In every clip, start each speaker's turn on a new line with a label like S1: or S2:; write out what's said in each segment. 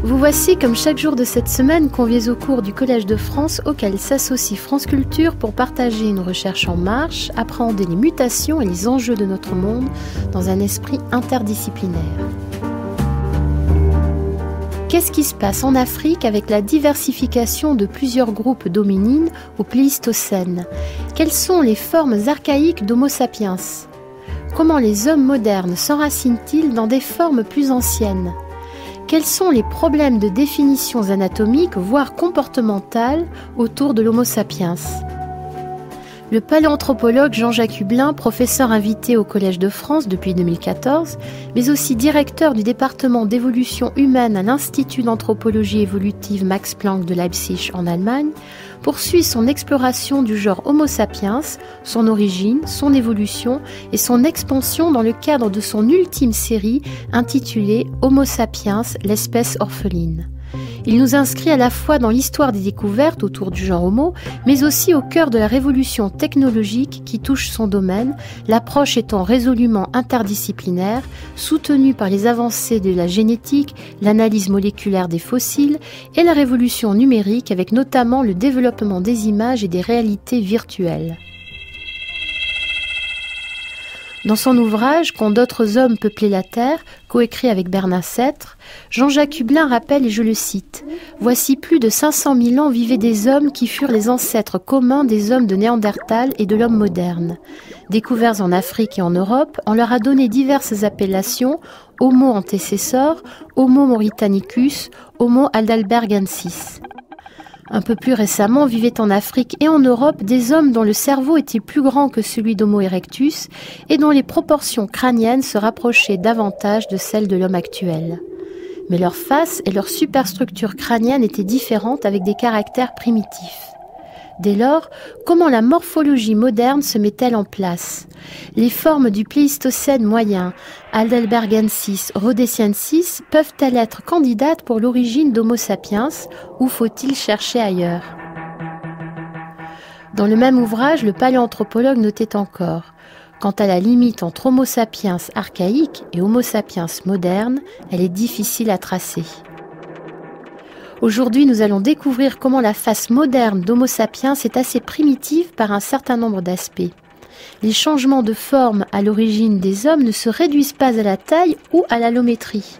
S1: Vous voici comme chaque jour de cette semaine conviés au cours du Collège de France auquel s'associe France Culture pour partager une recherche en marche, appréhender les mutations et les enjeux de notre monde dans un esprit interdisciplinaire. Qu'est-ce qui se passe en Afrique avec la diversification de plusieurs groupes d'hominines au Pléistocène? Quelles sont les formes archaïques d'Homo sapiens? Comment les hommes modernes s'enracinent-ils dans des formes plus anciennes? Quels sont les problèmes de définitions anatomiques, voire comportementales, autour de l'Homo sapiens? Le paléanthropologue Jean-Jacques Hublin, professeur invité au Collège de France depuis 2014, mais aussi directeur du département d'évolution humaine à l'Institut d'anthropologie évolutive Max Planck de Leipzig en Allemagne, poursuit son exploration du genre Homo sapiens, son origine, son évolution et son expansion dans le cadre de son ultime série intitulée Homo sapiens, l'espèce orpheline. Il nous inscrit à la fois dans l'histoire des découvertes autour du genre Homo, mais aussi au cœur de la révolution technologique qui touche son domaine, l'approche étant résolument interdisciplinaire, soutenue par les avancées de la génétique, l'analyse moléculaire des fossiles et la révolution numérique avec notamment le développement des images et des réalités virtuelles. Dans son ouvrage « Quand d'autres hommes peuplaient la Terre », coécrit avec Bernard Sêtre, Jean-Jacques Hublin rappelle, et je le cite, « Voici plus de 500 000 ans vivaient des hommes qui furent les ancêtres communs des hommes de Néandertal et de l'homme moderne. Découverts en Afrique et en Europe, on leur a donné diverses appellations, Homo antecessor, Homo mauritanicus, Homo heidelbergensis. » Un peu plus récemment, vivaient en Afrique et en Europe des hommes dont le cerveau était plus grand que celui d'Homo erectus et dont les proportions crâniennes se rapprochaient davantage de celles de l'homme actuel. Mais leur face et leur superstructure crânienne étaient différentes avec des caractères primitifs. Dès lors, comment la morphologie moderne se met-elle en place? Les formes du Pléistocène moyen, Heidelbergensis, Rhodesiensis, peuvent-elles être candidates pour l'origine d'Homo sapiens ou faut-il chercher ailleurs? Dans le même ouvrage, le paléanthropologue notait encore « Quant à la limite entre Homo sapiens archaïque et Homo sapiens moderne, elle est difficile à tracer. » Aujourd'hui, nous allons découvrir comment la face moderne d'Homo sapiens est assez primitive par un certain nombre d'aspects. Les changements de forme à l'origine des hommes ne se réduisent pas à la taille ou à l'allométrie.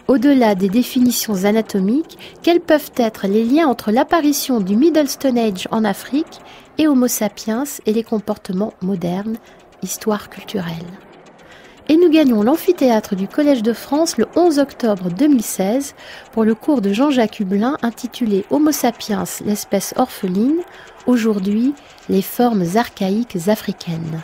S1: Au-delà des définitions anatomiques, quels peuvent être les liens entre l'apparition du Middle Stone Age en Afrique et Homo sapiens et les comportements modernes, histoire culturelle. Et nous gagnons l'amphithéâtre du Collège de France le 11 octobre 2016 pour le cours de Jean-Jacques Hublin intitulé Homo sapiens, l'espèce orpheline, aujourd'hui, les formes archaïques africaines.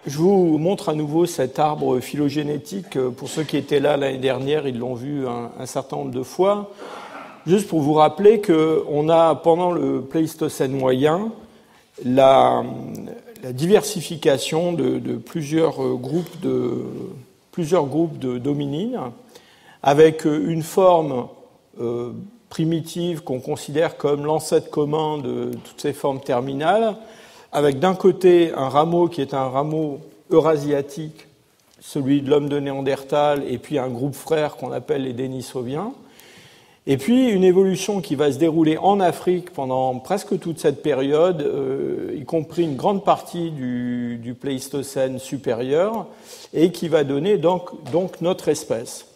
S2: Je vous montre à nouveau cet arbre phylogénétique. Pour ceux qui étaient là l'année dernière, ils l'ont vu un certain nombre de fois. Juste pour vous rappeler qu'on a, pendant le Pléistocène moyen, la diversification de plusieurs groupes d'hominines avec une forme primitive qu'on considère comme l'ancêtre commun de toutes ces formes terminales, avec d'un côté un rameau qui est un rameau eurasiatique, celui de l'homme de Néandertal, et puis un groupe frère qu'on appelle les Denisoviens. Et puis une évolution qui va se dérouler en Afrique pendant presque toute cette période, y compris une grande partie du Pléistocène supérieur, et qui va donner donc notre espèce.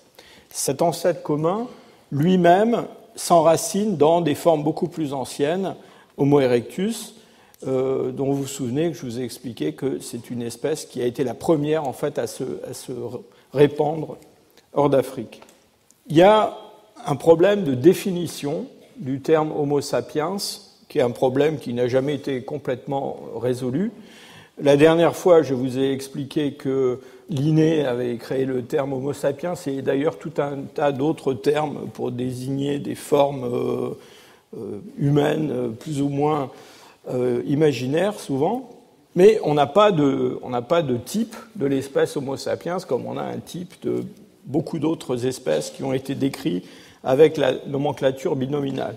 S2: Cet ancêtre commun, lui-même, s'enracine dans des formes beaucoup plus anciennes, Homo erectus, dont vous vous souvenez que je vous ai expliqué que c'est une espèce qui a été la première en fait à se répandre hors d'Afrique. Il y a un problème de définition du terme Homo sapiens, qui est un problème qui n'a jamais été complètement résolu. La dernière fois, je vous ai expliqué que Linné avait créé le terme Homo sapiens et d'ailleurs tout un tas d'autres termes pour désigner des formes humaines plus ou moins imaginaires souvent. Mais on n'a pas de type de l'espèce Homo sapiens comme on a un type de beaucoup d'autres espèces qui ont été décrites avec la nomenclature binominale.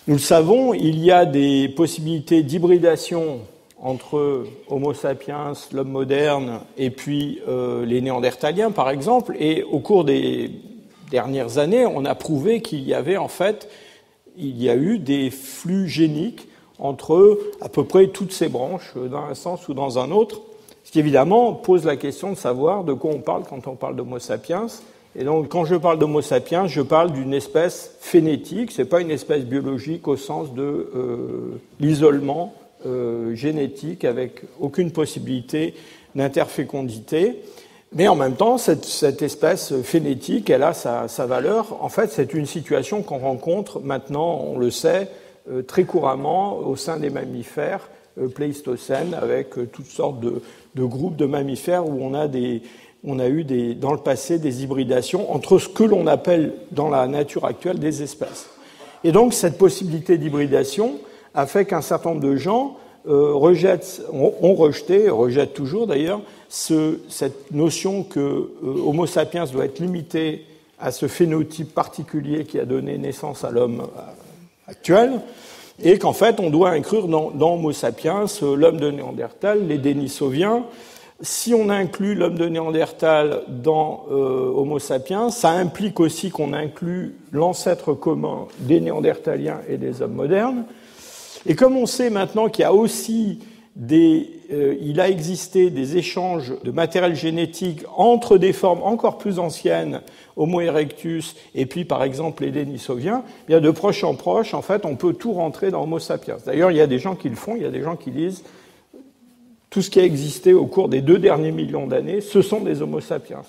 S2: Nous le savons, il y a des possibilités d'hybridation entre Homo sapiens, l'homme moderne, et puis les Néandertaliens, par exemple. Et au cours des dernières années, on a prouvé qu'il y avait en fait, il y a eu des flux géniques entre à peu près toutes ces branches, dans un sens ou dans un autre, ce qui évidemment pose la question de savoir de quoi on parle quand on parle d'Homo sapiens. Et donc, quand je parle d'Homo sapiens, je parle d'une espèce phénétique, c'est pas une espèce biologique au sens de l'isolement génétique avec aucune possibilité d'interfécondité. Mais en même temps, cette espèce phénétique, elle a sa valeur. En fait, c'est une situation qu'on rencontre maintenant, on le sait, très couramment au sein des mammifères pléistocènes, avec toutes sortes de groupes de mammifères où on a eu dans le passé des hybridations entre ce que l'on appelle dans la nature actuelle des espèces. Et donc, cette possibilité d'hybridation a fait qu'un certain nombre de gens rejettent toujours d'ailleurs, cette notion que Homo sapiens doit être limité à ce phénotype particulier qui a donné naissance à l'homme actuel, et qu'en fait, on doit inclure dans Homo sapiens l'homme de Néandertal, les Denisoviens. Si on inclut l'homme de Néandertal dans Homo sapiens, ça implique aussi qu'on inclut l'ancêtre commun des Néandertaliens et des hommes modernes. Et comme on sait maintenant qu'il y a aussi il a existé des échanges de matériel génétique entre des formes encore plus anciennes, Homo erectus, et puis par exemple les Denisoviens, bien de proche en proche, en fait, on peut tout rentrer dans Homo sapiens. D'ailleurs, il y a des gens qui le font, il y a des gens qui disent tout ce qui a existé au cours des 2 derniers millions d'années, ce sont des Homo sapiens.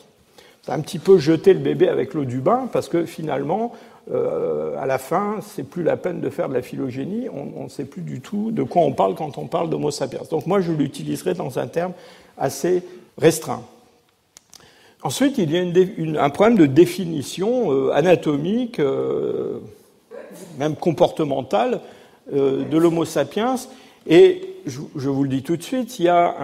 S2: C'est un petit peu jeter le bébé avec l'eau du bain, parce que finalement, à la fin, c'est plus la peine de faire de la phylogénie, on ne sait plus du tout de quoi on parle quand on parle d'Homo sapiens. Donc moi, je l'utiliserai dans un terme assez restreint. Ensuite, il y a un problème de définition anatomique, même comportementale, de l'Homo sapiens. Et je vous le dis tout de suite, il y a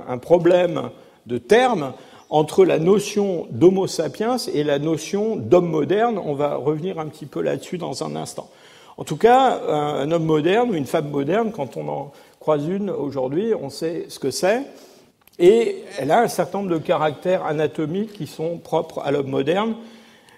S2: un problème de terme entre la notion d'Homo sapiens et la notion d'homme moderne. On va revenir un petit peu là-dessus dans un instant. En tout cas, un homme moderne ou une femme moderne, quand on en croise une aujourd'hui, on sait ce que c'est. Et elle a un certain nombre de caractères anatomiques qui sont propres à l'homme moderne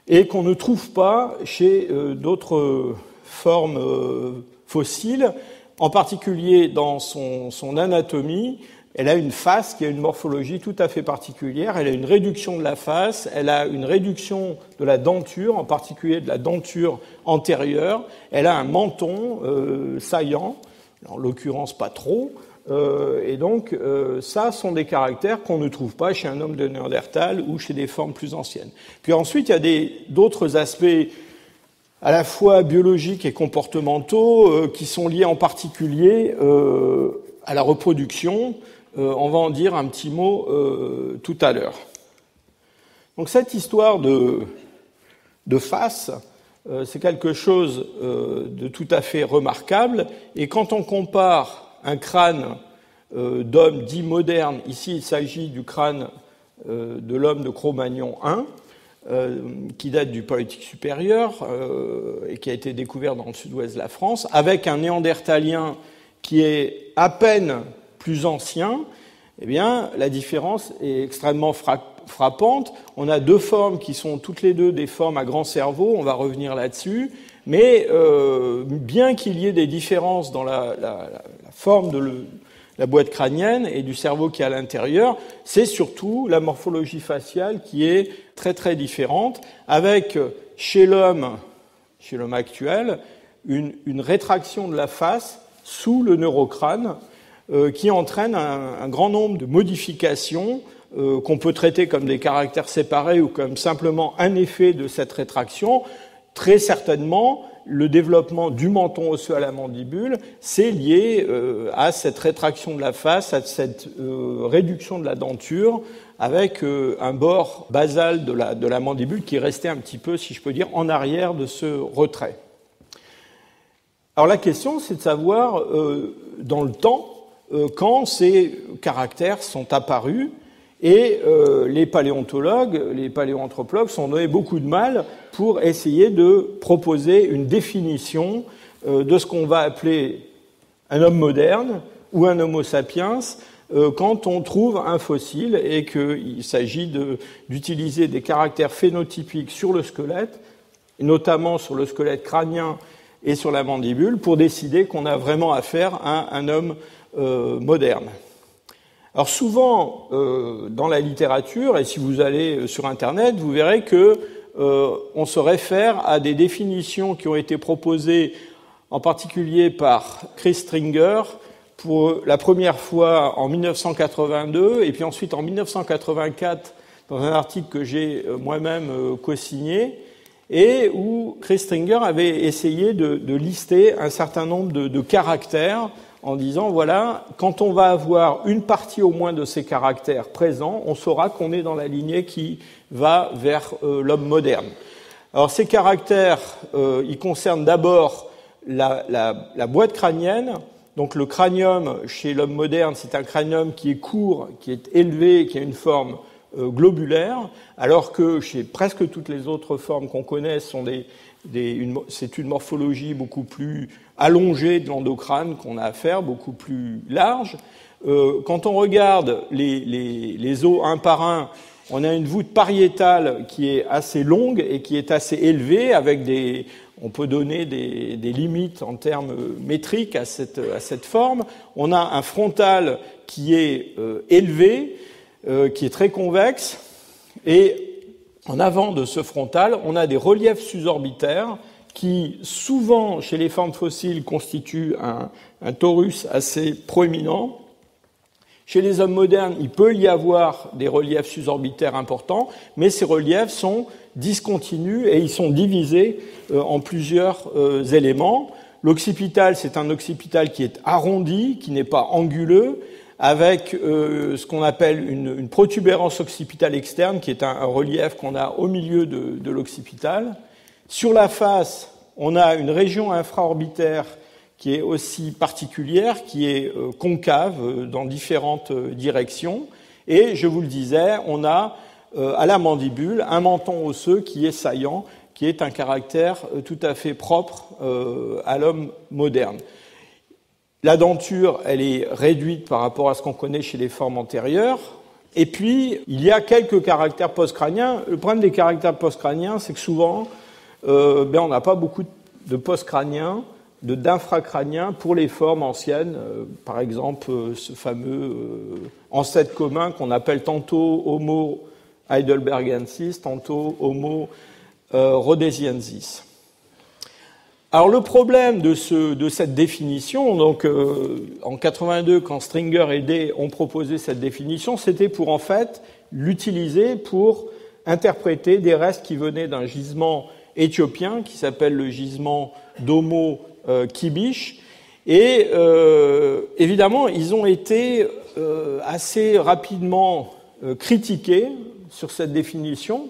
S2: et qu'on ne trouve pas chez d'autres formes fossiles, en particulier dans son anatomie. Elle a une face qui a une morphologie tout à fait particulière. Elle a une réduction de la face, elle a une réduction de la denture, en particulier de la denture antérieure. Elle a un menton saillant, en l'occurrence pas trop. Et donc, ça sont des caractères qu'on ne trouve pas chez un homme de Néandertal ou chez des formes plus anciennes. Puis ensuite, il y a d'autres aspects à la fois biologiques et comportementaux qui sont liés en particulier à la reproduction. On va en dire un petit mot tout à l'heure. Donc cette histoire de face, c'est quelque chose de tout à fait remarquable. Et quand on compare un crâne d'homme dit moderne, ici il s'agit du crâne de l'homme de Cro-Magnon I, qui date du Paléolithique supérieur et qui a été découvert dans le sud-ouest de la France, avec un néandertalien qui est à peine plus ancien, eh bien, la différence est extrêmement frappante. On a 2 formes qui sont toutes les 2 des formes à grand cerveau, on va revenir là-dessus, mais bien qu'il y ait des différences dans la forme de la boîte crânienne et du cerveau qui est à l'intérieur, c'est surtout la morphologie faciale qui est très très différente, avec chez l'homme actuel une rétraction de la face sous le neurocrâne qui entraîne un grand nombre de modifications qu'on peut traiter comme des caractères séparés ou comme simplement un effet de cette rétraction. Très certainement, le développement du menton osseux à la mandibule, c'est lié à cette rétraction de la face, à cette réduction de la denture, avec un bord basal de la mandibule qui est resté un petit peu, si je peux dire, en arrière de ce retrait. Alors la question, c'est de savoir, dans le temps, quand ces caractères sont apparus, et les paléontologues, les paléoanthropologues sont donné beaucoup de mal pour essayer de proposer une définition de ce qu'on va appeler un homme moderne ou un Homo sapiens, quand on trouve un fossile et qu'il s'agit d'utiliser des caractères phénotypiques sur le squelette, notamment sur le squelette crânien et sur la mandibule, pour décider qu'on a vraiment affaire à un homme moderne. Alors souvent, dans la littérature, et si vous allez sur Internet, vous verrez que on se réfère à des définitions qui ont été proposées en particulier par Chris Stringer pour la première fois en 1982 et puis ensuite en 1984 dans un article que j'ai moi-même co-signé et où Chris Stringer avait essayé de lister un certain nombre de caractères en disant, voilà, quand on va avoir une partie au moins de ces caractères présents, on saura qu'on est dans la lignée qui va vers l'homme moderne. Alors ces caractères, ils concernent d'abord la boîte crânienne. Donc le cranium chez l'homme moderne, c'est un cranium qui est court, qui est élevé, qui a une forme globulaire, alors que chez presque toutes les autres formes qu'on connaît, c'est une morphologie beaucoup plus allongée de l'endocrâne qu'on a à faire, beaucoup plus large. Quand on regarde les os un par un, on a une voûte pariétale qui est assez longue et qui est assez élevée, avec on peut donner des limites en termes métriques à cette forme. On a un frontal qui est élevé, qui est très convexe, et en avant de ce frontal, on a des reliefs suborbitaires qui, souvent, chez les formes fossiles, constituent un torus assez proéminent. Chez les hommes modernes, il peut y avoir des reliefs suborbitaires importants, mais ces reliefs sont discontinus et ils sont divisés en plusieurs éléments. L'occipital, c'est un occipital qui est arrondi, qui n'est pas anguleux, avec ce qu'on appelle une protubérance occipitale externe, qui est un relief qu'on a au milieu de l'occipital. Sur la face, on a une région infraorbitaire qui est aussi particulière, qui est concave dans différentes directions. Et, je vous le disais, on a à la mandibule un menton osseux qui est saillant, qui est un caractère tout à fait propre à l'homme moderne. La denture, elle est réduite par rapport à ce qu'on connaît chez les formes antérieures. Et puis, il y a quelques caractères post-crâniens. Le problème des caractères post-crâniens, c'est que souvent, on n'a pas beaucoup de post-crâniens, d'infracrâniens pour les formes anciennes. Par exemple, ce fameux ancêtre commun qu'on appelle tantôt Homo heidelbergensis, tantôt Homo rhodesiensis. Alors le problème de cette définition, donc en 82, quand Stringer et Day ont proposé cette définition, c'était pour en fait l'utiliser pour interpréter des restes qui venaient d'un gisement éthiopien qui s'appelle le gisement d'Homo Kibish. Et évidemment, ils ont été assez rapidement critiqués sur cette définition,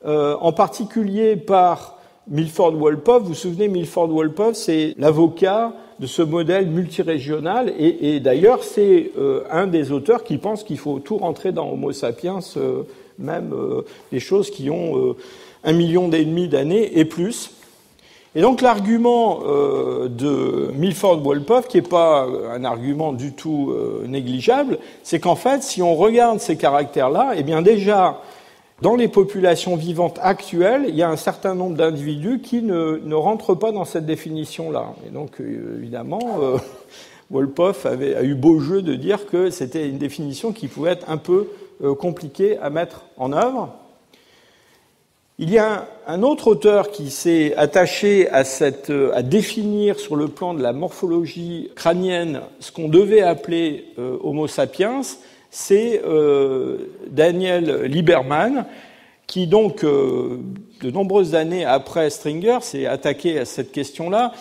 S2: en particulier par Milford Wolpoff. Vous vous souvenez, Milford Wolpoff, c'est l'avocat de ce modèle multirégional, et d'ailleurs, c'est un des auteurs qui pense qu'il faut tout rentrer dans Homo sapiens, même des choses qui ont 1,5 million d'années et plus. Et donc l'argument de Milford Wolpoff, qui n'est pas un argument du tout négligeable, c'est qu'en fait, si on regarde ces caractères-là, eh bien déjà, dans les populations vivantes actuelles, il y a un certain nombre d'individus qui ne rentrent pas dans cette définition-là. Et donc, évidemment, Wolpoff a eu beau jeu de dire que c'était une définition qui pouvait être un peu compliquée à mettre en œuvre. Il y a un autre auteur qui s'est attaché à définir sur le plan de la morphologie crânienne ce qu'on devait appeler Homo sapiens, c'est Daniel Lieberman, qui donc, de nombreuses années après Stringer, s'est attaqué à cette question-là.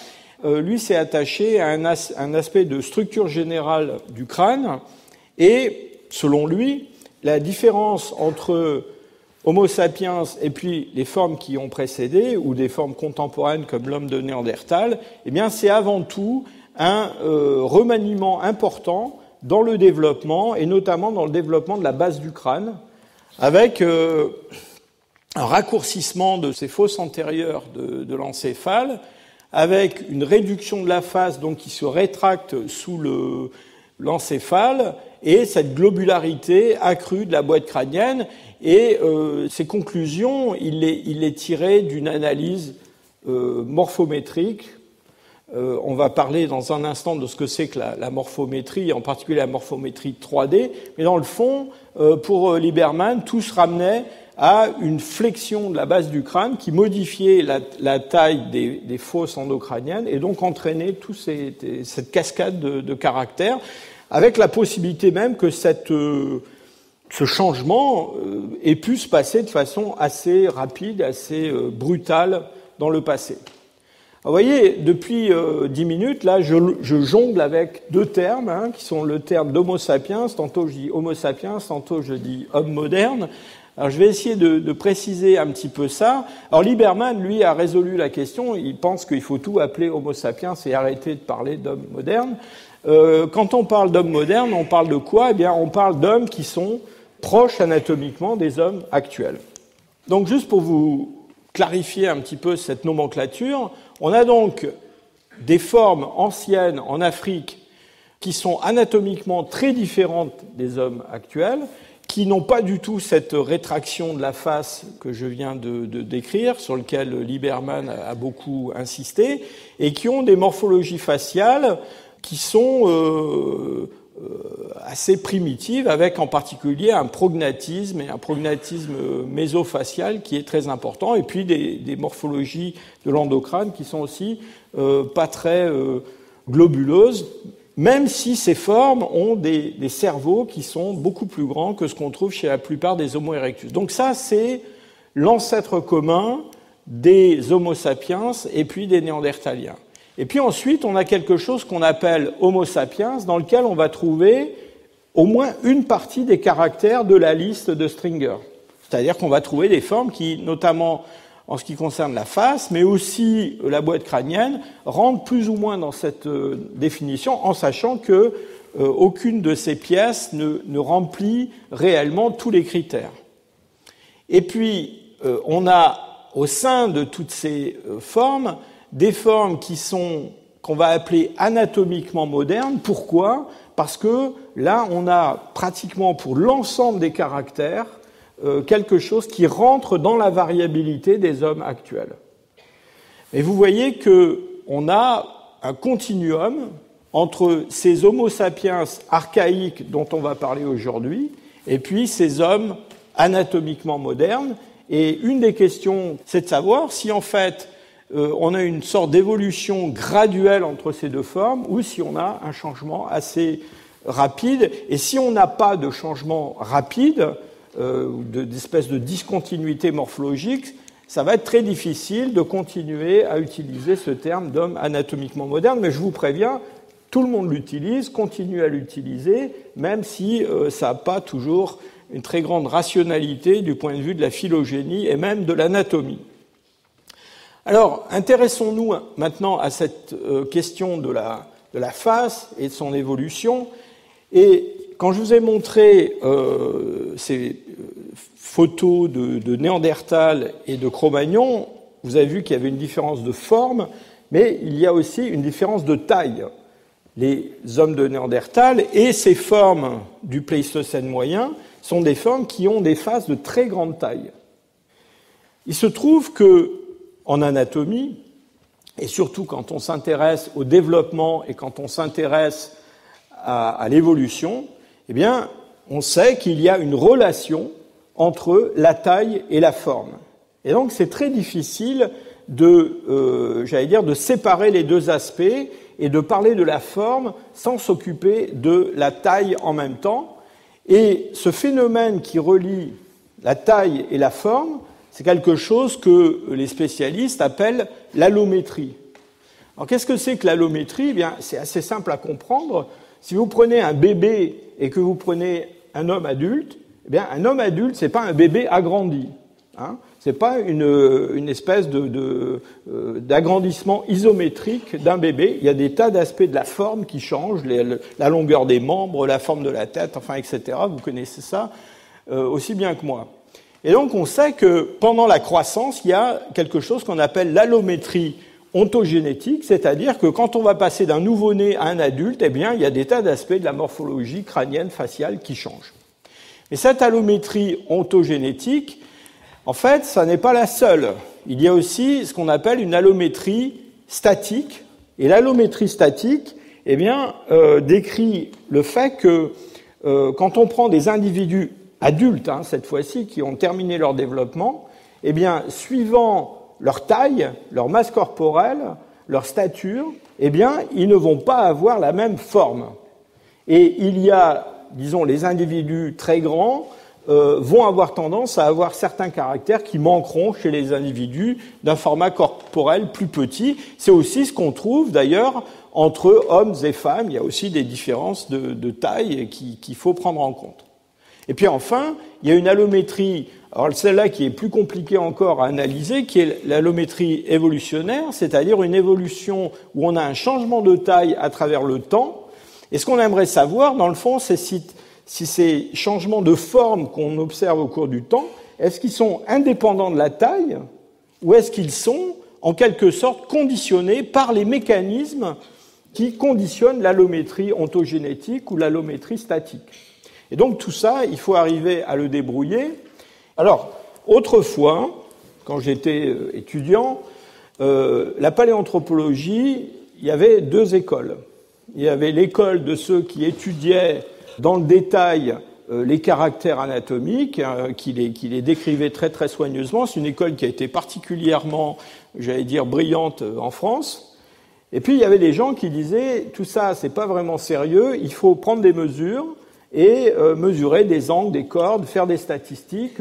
S2: Lui s'est attaché à un aspect de structure générale du crâne, et, selon lui, la différence entre Homo sapiens et puis les formes qui ont précédé, ou des formes contemporaines comme l'homme de Néandertal, eh bien, c'est avant tout un remaniement important dans le développement, et notamment dans le développement de la base du crâne, avec un raccourcissement de ces fosses antérieures de l'encéphale, avec une réduction de la face donc qui se rétracte sous l'encéphale et cette globularité accrue de la boîte crânienne. Et ces conclusions, il les tirait d'une analyse morphométrique. On va parler dans un instant de ce que c'est que la morphométrie, en particulier la morphométrie 3D. Mais dans le fond, pour Lieberman, tout se ramenait à une flexion de la base du crâne qui modifiait la taille des fosses endocrâniennes et donc entraînait toute cette cascade de caractères, avec la possibilité même que ce changement ait pu se passer de façon assez rapide, assez brutale dans le passé. Vous voyez, depuis 10 minutes, là, je jongle avec deux termes, qui sont le terme d'Homo sapiens. Tantôt je dis Homo sapiens, tantôt je dis homme moderne. Alors je vais essayer de préciser un petit peu ça. Alors Lieberman, lui, a résolu la question. Il pense qu'il faut tout appeler Homo sapiens et arrêter de parler d'homme moderne. Quand on parle d'homme moderne, on parle de quoi ? Eh bien, on parle d'hommes qui sont proches anatomiquement des hommes actuels. Donc juste pour vous clarifier un petit peu cette nomenclature, on a donc des formes anciennes en Afrique qui sont anatomiquement très différentes des hommes actuels, qui n'ont pas du tout cette rétraction de la face que je viens de décrire, sur lequel Lieberman a beaucoup insisté, et qui ont des morphologies faciales qui sont assez primitives, avec en particulier un prognatisme et un prognatisme mésofacial qui est très important, et puis des morphologies de l'endocrâne qui sont aussi pas très globuleuses, même si ces formes ont des cerveaux qui sont beaucoup plus grands que ce qu'on trouve chez la plupart des Homo erectus. Donc ça, c'est l'ancêtre commun des Homo sapiens et puis des Néandertaliens. Et puis ensuite, on a quelque chose qu'on appelle Homo sapiens, dans lequel on va trouver au moins une partie des caractères de la liste de Stringer. C'est-à-dire qu'on va trouver des formes qui, notamment en ce qui concerne la face, mais aussi la boîte crânienne, rentrent plus ou moins dans cette définition, en sachant que aucune de ces pièces ne remplit réellement tous les critères. Et puis, on a au sein de toutes ces formes des formes qu'on va appeler anatomiquement modernes. Pourquoi ? Parce que là, on a pratiquement pour l'ensemble des caractères quelque chose qui rentre dans la variabilité des hommes actuels. Et vous voyez qu'on a un continuum entre ces Homo sapiens archaïques dont on va parler aujourd'hui et puis ces hommes anatomiquement modernes. Et une des questions, c'est de savoir si en fait on a une sorte d'évolution graduelle entre ces deux formes ou si on a un changement assez rapide. Et si on n'a pas de changement rapide, d'espèce de discontinuité morphologique, ça va être très difficile de continuer à utiliser ce terme d'homme anatomiquement moderne. Mais je vous préviens, tout le monde l'utilise, continue à l'utiliser, même si ça n'a pas toujours une très grande rationalité du point de vue de la phylogénie et même de l'anatomie. Alors, intéressons-nous maintenant à cette question de la face et de son évolution. Et quand je vous ai montré ces photos de Néandertal et de Cro-Magnon, vous avez vu qu'il y avait une différence de forme, mais il y a aussi une différence de taille. Les hommes de Néandertal et ces formes du Pléistocène moyen sont des formes qui ont des faces de très grande taille. Il se trouve que en anatomie, et surtout quand on s'intéresse au développement et quand on s'intéresse à l'évolution, eh bien, on sait qu'il y a une relation entre la taille et la forme. Et donc, c'est très difficile de séparer les deux aspects et de parler de la forme sans s'occuper de la taille en même temps. Et ce phénomène qui relie la taille et la forme, c'est quelque chose que les spécialistes appellent l'allométrie. Alors, qu'est-ce que c'est que l'allométrie ? Eh bien, c'est assez simple à comprendre. Si vous prenez un bébé et que vous prenez un homme adulte, eh bien, un homme adulte, c'est pas un bébé agrandi. C'est pas une espèce d'agrandissement isométrique d'un bébé. Il y a des tas d'aspects de la forme qui changent, la longueur des membres, la forme de la tête, enfin, etc. Vous connaissez ça aussi bien que moi. Et donc, on sait que pendant la croissance, il y a quelque chose qu'on appelle l'allométrie ontogénétique, c'est-à-dire que quand on va passer d'un nouveau-né à un adulte, eh bien, il y a des tas d'aspects de la morphologie crânienne, faciale qui changent. Mais cette allométrie ontogénétique, en fait, ça n'est pas la seule. Il y a aussi ce qu'on appelle une allométrie statique. Et l'allométrie statique, eh bien, décrit le fait que quand on prend des individus adultes, cette fois-ci, qui ont terminé leur développement, eh bien, suivant leur taille, leur masse corporelle, leur stature, eh bien, ils ne vont pas avoir la même forme. Et il y a, disons, les individus très grands vont avoir tendance à avoir certains caractères qui manqueront chez les individus d'un format corporel plus petit. C'est aussi ce qu'on trouve, d'ailleurs, entre hommes et femmes. Il y a aussi des différences de taille qu'il faut prendre en compte. Et puis enfin, il y a une allométrie, alors celle-là qui est plus compliquée encore à analyser, qui est l'allométrie évolutionnaire, c'est-à-dire une évolution où on a un changement de taille à travers le temps. Et ce qu'on aimerait savoir, dans le fond, c'est si ces changements de forme qu'on observe au cours du temps, est-ce qu'ils sont indépendants de la taille ou est-ce qu'ils sont, en quelque sorte, conditionnés par les mécanismes qui conditionnent l'allométrie ontogénétique ou l'allométrie statique. Et donc tout ça, il faut arriver à le débrouiller. Alors, autrefois, quand j'étais étudiant, la paléanthropologie, il y avait deux écoles. Il y avait l'école de ceux qui étudiaient dans le détail les caractères anatomiques, qui les décrivaient très très soigneusement. C'est une école qui a été particulièrement, j'allais dire, brillante en France. Et puis il y avait des gens qui disaient tout ça, c'est pas vraiment sérieux, il faut prendre des mesures et mesurer des angles, des cordes, faire des statistiques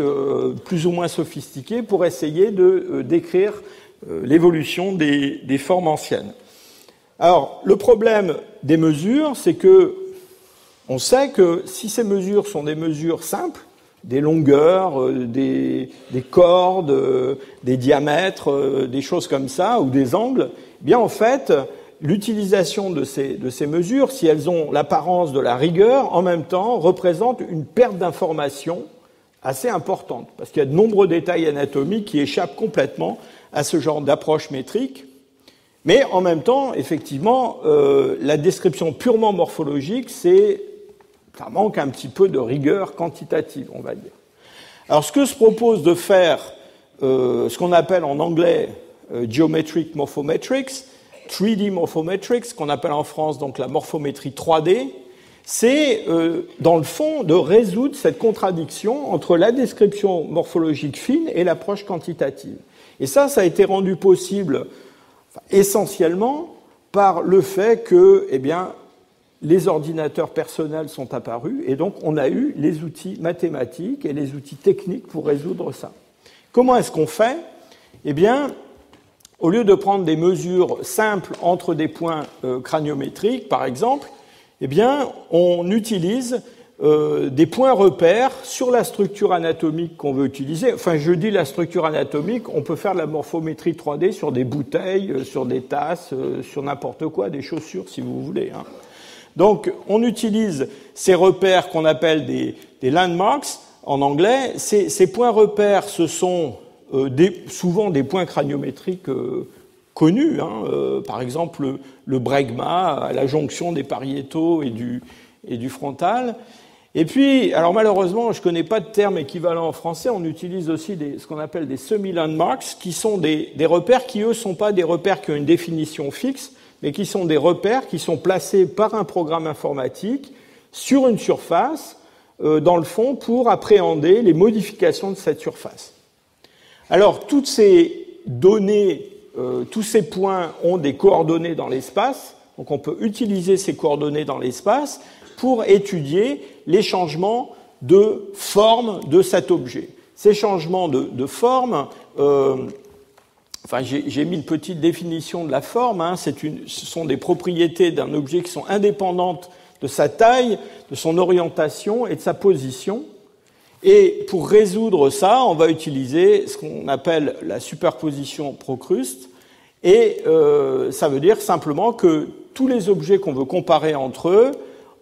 S2: plus ou moins sophistiquées pour essayer de décrire l'évolution des formes anciennes. Alors, le problème des mesures, c'est que on sait que si ces mesures sont des mesures simples, des longueurs, des cordes, des diamètres, des choses comme ça, ou des angles, eh bien en fait, l'utilisation de ces mesures, si elles ont l'apparence de la rigueur, en même temps, représente une perte d'information assez importante, parce qu'il y a de nombreux détails anatomiques qui échappent complètement à ce genre d'approche métrique. Mais en même temps, effectivement, la description purement morphologique, ça manque un petit peu de rigueur quantitative, on va dire. Alors, ce que se propose de faire, ce qu'on appelle en anglais Geometric Morphometrics, 3D Morphometrics, ce qu'on appelle en France donc la morphométrie 3D, c'est, dans le fond, de résoudre cette contradiction entre la description morphologique fine et l'approche quantitative. Et ça a été rendu possible essentiellement par le fait que, eh bien, les ordinateurs personnels sont apparus et donc on a eu les outils mathématiques et les outils techniques pour résoudre ça. Comment est-ce qu'on fait ? Eh bien, au lieu de prendre des mesures simples entre des points craniométriques, par exemple, eh bien, on utilise des points repères sur la structure anatomique qu'on veut utiliser. Enfin, je dis la structure anatomique, on peut faire de la morphométrie 3D sur des bouteilles, sur des tasses, sur n'importe quoi, des chaussures si vous voulez. Donc, on utilise ces repères qu'on appelle des landmarks en anglais. Ces points repères, ce sont souvent des points craniométriques connus. Par exemple, le bregma, à la jonction des pariétaux et du frontal. Et puis, alors malheureusement, je ne connais pas de terme équivalent en français, on utilise aussi ce qu'on appelle des semi-landmarks, qui sont des repères qui, eux, ne sont pas des repères qui ont une définition fixe, mais qui sont des repères qui sont placés par un programme informatique sur une surface, dans le fond, pour appréhender les modifications de cette surface. Alors, toutes ces données, tous ces points ont des coordonnées dans l'espace, donc on peut utiliser ces coordonnées dans l'espace pour étudier les changements de forme de cet objet. Ces changements de forme, j'ai mis une petite définition de la forme, ce sont des propriétés d'un objet qui sont indépendantes de sa taille, de son orientation et de sa position. Et pour résoudre ça, on va utiliser ce qu'on appelle la superposition Procrust, et ça veut dire simplement que tous les objets qu'on veut comparer entre eux,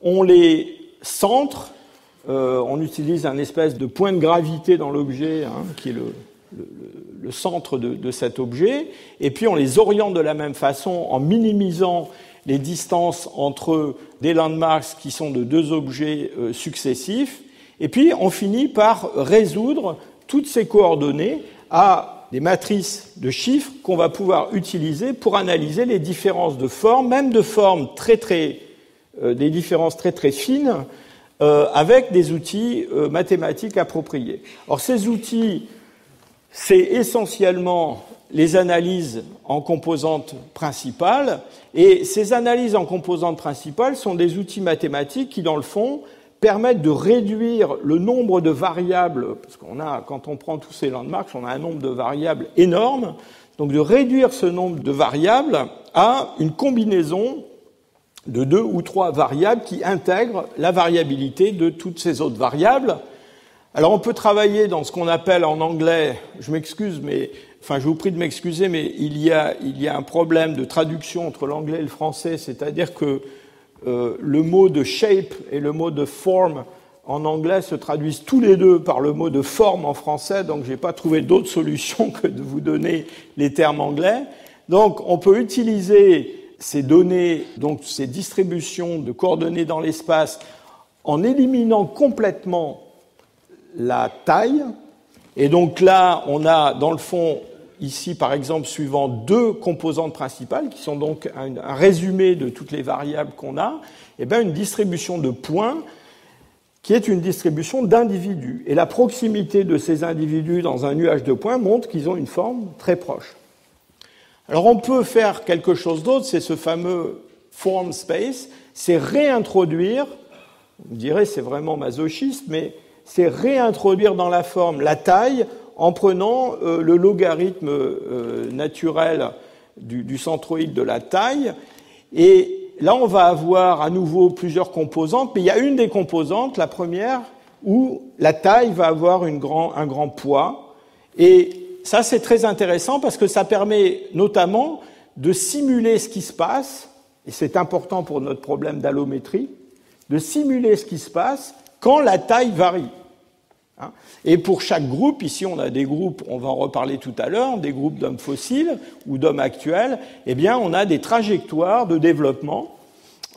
S2: on les centre, on utilise un espèce de point de gravité dans l'objet, qui est le centre de cet objet, et puis on les oriente de la même façon en minimisant les distances entre des landmarks qui sont de deux objets successifs, et puis on finit par résoudre toutes ces coordonnées à des matrices de chiffres qu'on va pouvoir utiliser pour analyser les différences de forme, même de formes des différences très très fines, avec des outils mathématiques appropriés. Or, ces outils, c'est essentiellement les analyses en composantes principales, et ces analyses en composantes principales sont des outils mathématiques qui, dans le fond, permettent de réduire le nombre de variables, parce quand on prend tous ces landmarks, on a un nombre de variables énorme, donc de réduire ce nombre de variables à une combinaison de 2 ou 3 variables qui intègrent la variabilité de toutes ces autres variables. Alors on peut travailler dans ce qu'on appelle en anglais, je vous prie de m'excuser, mais il y a un problème de traduction entre l'anglais et le français, c'est-à-dire que le mot de shape et le mot de form en anglais se traduisent tous les deux par le mot de forme en français, donc je n'ai pas trouvé d'autre solution que de vous donner les termes anglais. Donc on peut utiliser ces données, donc ces distributions de coordonnées dans l'espace, en éliminant complètement la taille. Et donc là, on a dans le fond, ici par exemple, suivant 2 composantes principales, qui sont donc un résumé de toutes les variables qu'on a, et bien une distribution de points qui est une distribution d'individus. Et la proximité de ces individus dans un nuage de points montre qu'ils ont une forme très proche. Alors on peut faire quelque chose d'autre, c'est ce fameux form space, c'est réintroduire, vous me direz c'est vraiment masochiste, mais c'est réintroduire dans la forme la taille en prenant le logarithme naturel du centroïde de la taille. Et là on va avoir à nouveau plusieurs composantes, mais il y a une des composantes, la première, où la taille va avoir un grand poids. Et ça, c'est très intéressant parce que ça permet notamment de simuler ce qui se passe, et c'est important pour notre problème d'allométrie, de simuler ce qui se passe quand la taille varie. Et pour chaque groupe, ici on a des groupes, on va en reparler tout à l'heure, des groupes d'hommes fossiles ou d'hommes actuels, eh bien on a des trajectoires de développement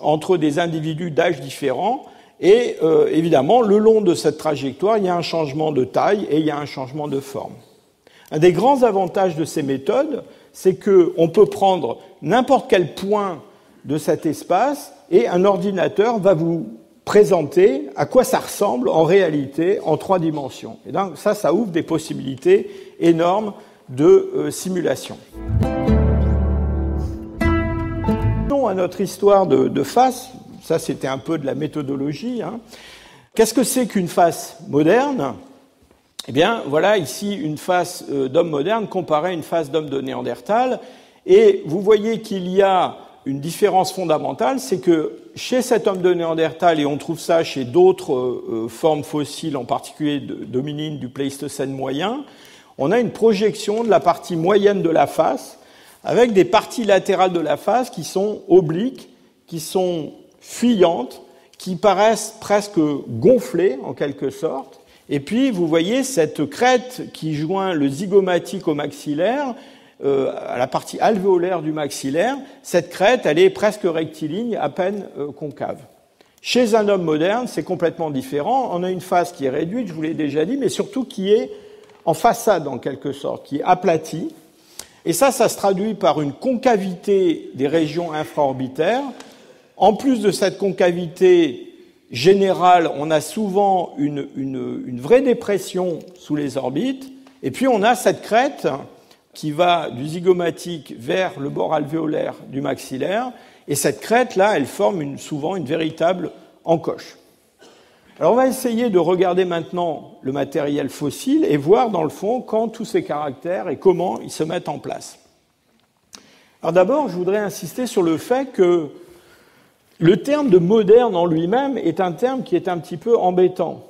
S2: entre des individus d'âge différents, et évidemment, le long de cette trajectoire, il y a un changement de taille et il y a un changement de forme. Un des grands avantages de ces méthodes, c'est qu'on peut prendre n'importe quel point de cet espace et un ordinateur va vous présenter à quoi ça ressemble en réalité en 3 dimensions. Et donc ça ouvre des possibilités énormes de simulation. Revenons à notre histoire de face. Ça, c'était un peu de la méthodologie. Qu'est-ce que c'est qu'une face moderne ? Eh bien, voilà ici une face d'homme moderne comparée à une face d'homme de Néandertal. Et vous voyez qu'il y a une différence fondamentale, c'est que chez cet homme de Néandertal, et on trouve ça chez d'autres formes fossiles, en particulier d'hominines du Pléistocène moyen, on a une projection de la partie moyenne de la face, avec des parties latérales de la face qui sont obliques, qui sont fuyantes, qui paraissent presque gonflées en quelque sorte. Et puis, vous voyez cette crête qui joint le zygomatique au maxillaire, à la partie alvéolaire du maxillaire. Cette crête, elle est presque rectiligne, à peine concave. Chez un homme moderne, c'est complètement différent. On a une face qui est réduite, je vous l'ai déjà dit, mais surtout qui est en façade, en quelque sorte, qui est aplatie. Et ça se traduit par une concavité des régions infraorbitaires. En plus de cette concavité générale, on a souvent une vraie dépression sous les orbites, et puis on a cette crête qui va du zygomatique vers le bord alvéolaire du maxillaire, et cette crête-là, elle forme souvent une véritable encoche. Alors on va essayer de regarder maintenant le matériel fossile et voir dans le fond quand tous ces caractères et comment ils se mettent en place. Alors d'abord, je voudrais insister sur le fait que le terme de moderne en lui-même est un terme qui est un petit peu embêtant.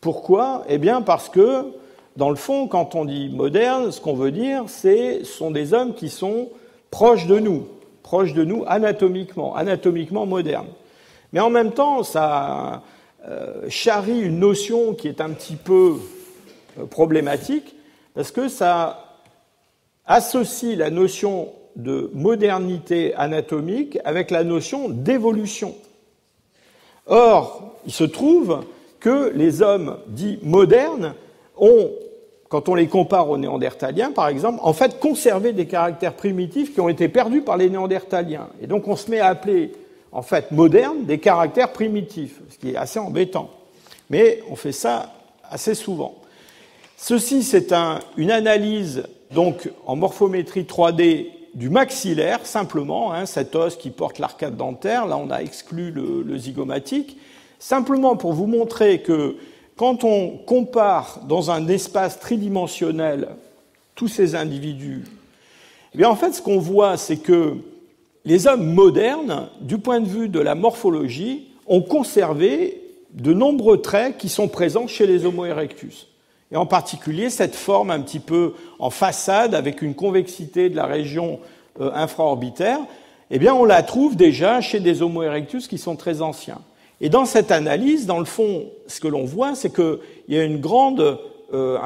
S2: Pourquoi ? Eh bien parce que, dans le fond, quand on dit moderne, ce qu'on veut dire, ce sont des hommes qui sont proches de nous anatomiquement modernes. Mais en même temps, ça charrie une notion qui est un petit peu problématique, parce que ça associe la notion de modernité anatomique avec la notion d'évolution. Or, il se trouve que les hommes dits modernes ont, quand on les compare aux Néandertaliens, par exemple, en fait conservé des caractères primitifs qui ont été perdus par les Néandertaliens. Et donc on se met à appeler, en fait, modernes des caractères primitifs, ce qui est assez embêtant. Mais on fait ça assez souvent. Ceci, c'est une analyse donc en morphométrie 3D du maxillaire, simplement, cet os qui porte l'arcade dentaire. Là, on a exclu le zygomatique. Simplement pour vous montrer que quand on compare dans un espace tridimensionnel tous ces individus, eh bien, en fait, ce qu'on voit, c'est que les hommes modernes, du point de vue de la morphologie, ont conservé de nombreux traits qui sont présents chez les Homo erectus. Et en particulier, cette forme un petit peu en façade, avec une convexité de la région infraorbitaire, eh bien, on la trouve déjà chez des Homo erectus qui sont très anciens. Et dans cette analyse, dans le fond, ce que l'on voit, c'est qu'il y a un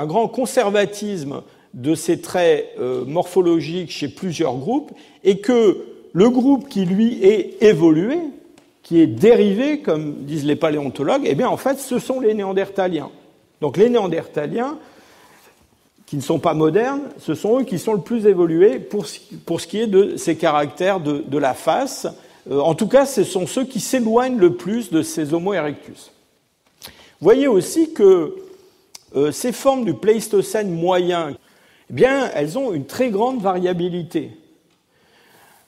S2: grand conservatisme de ces traits morphologiques chez plusieurs groupes, et que le groupe qui, lui, est évolué, qui est dérivé, comme disent les paléontologues, eh bien, en fait, ce sont les Néandertaliens. Donc les Néandertaliens, qui ne sont pas modernes, ce sont eux qui sont le plus évolués pour ce qui est de ces caractères de la face. En tout cas, ce sont ceux qui s'éloignent le plus de ces Homo erectus. Vous voyez aussi que ces formes du Pléistocène moyen, eh bien, elles ont une très grande variabilité.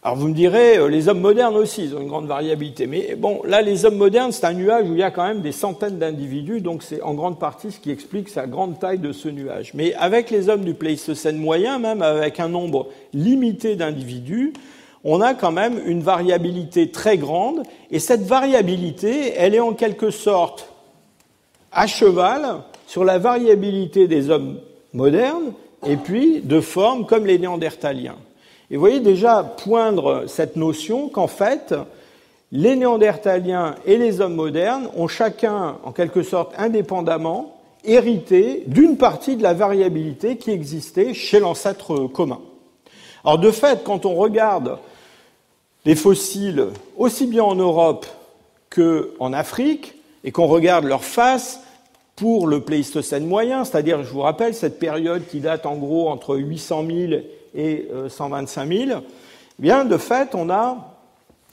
S2: Alors vous me direz, les hommes modernes aussi, ils ont une grande variabilité. Mais bon, là, les hommes modernes, c'est un nuage où il y a quand même des centaines d'individus, donc c'est en grande partie ce qui explique sa grande taille de ce nuage. Mais avec les hommes du Pléistocène moyen, même avec un nombre limité d'individus, on a quand même une variabilité très grande. Et cette variabilité, elle est en quelque sorte à cheval sur la variabilité des hommes modernes et puis de formes comme les Néandertaliens. Et vous voyez déjà poindre cette notion qu'en fait, les Néandertaliens et les hommes modernes ont chacun, en quelque sorte indépendamment, hérité d'une partie de la variabilité qui existait chez l'ancêtre commun. Alors de fait, quand on regarde les fossiles, aussi bien en Europe qu'en Afrique, et qu'on regarde leur face pour le Pléistocène moyen, c'est-à-dire, je vous rappelle, cette période qui date en gros entre 800 000 et 125 000, eh bien, de fait, on a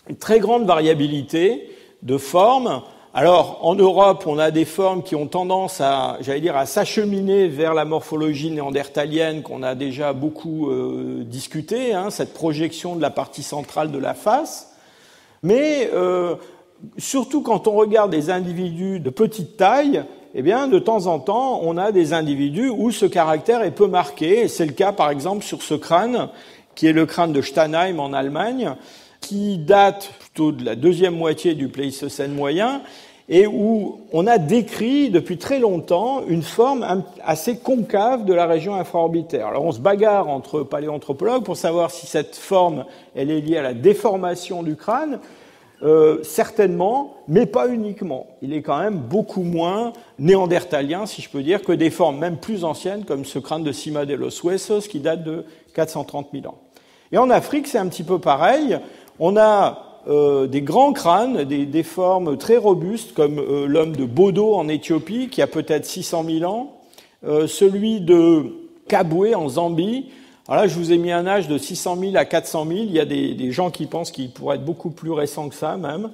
S2: une très grande variabilité de formes. Alors, en Europe, on a des formes qui ont tendance à s'acheminer vers la morphologie néandertalienne qu'on a déjà beaucoup discuté, cette projection de la partie centrale de la face. Mais surtout quand on regarde des individus de petite taille, eh bien, de temps en temps, on a des individus où ce caractère est peu marqué. Et c'est le cas, par exemple, sur ce crâne, qui est le crâne de Steinheim en Allemagne, qui date plutôt de la deuxième moitié du Pléistocène moyen, et où on a décrit depuis très longtemps une forme assez concave de la région infraorbitaire. Alors on se bagarre entre paléoanthropologues pour savoir si cette forme elle est liée à la déformation du crâne. Certainement, mais pas uniquement. Il est quand même beaucoup moins néandertalien, si je peux dire, que des formes même plus anciennes, comme ce crâne de Cima de los Huesos, qui date de 430 000 ans. Et en Afrique, c'est un petit peu pareil. On a des grands crânes, des formes très robustes, comme l'homme de Bodo en Éthiopie, qui a peut-être 600 000 ans, celui de Kabwe en Zambie. Alors là, je vous ai mis un âge de 600 000 à 400 000. Il y a des gens qui pensent qu'il pourrait être beaucoup plus récent que ça, même.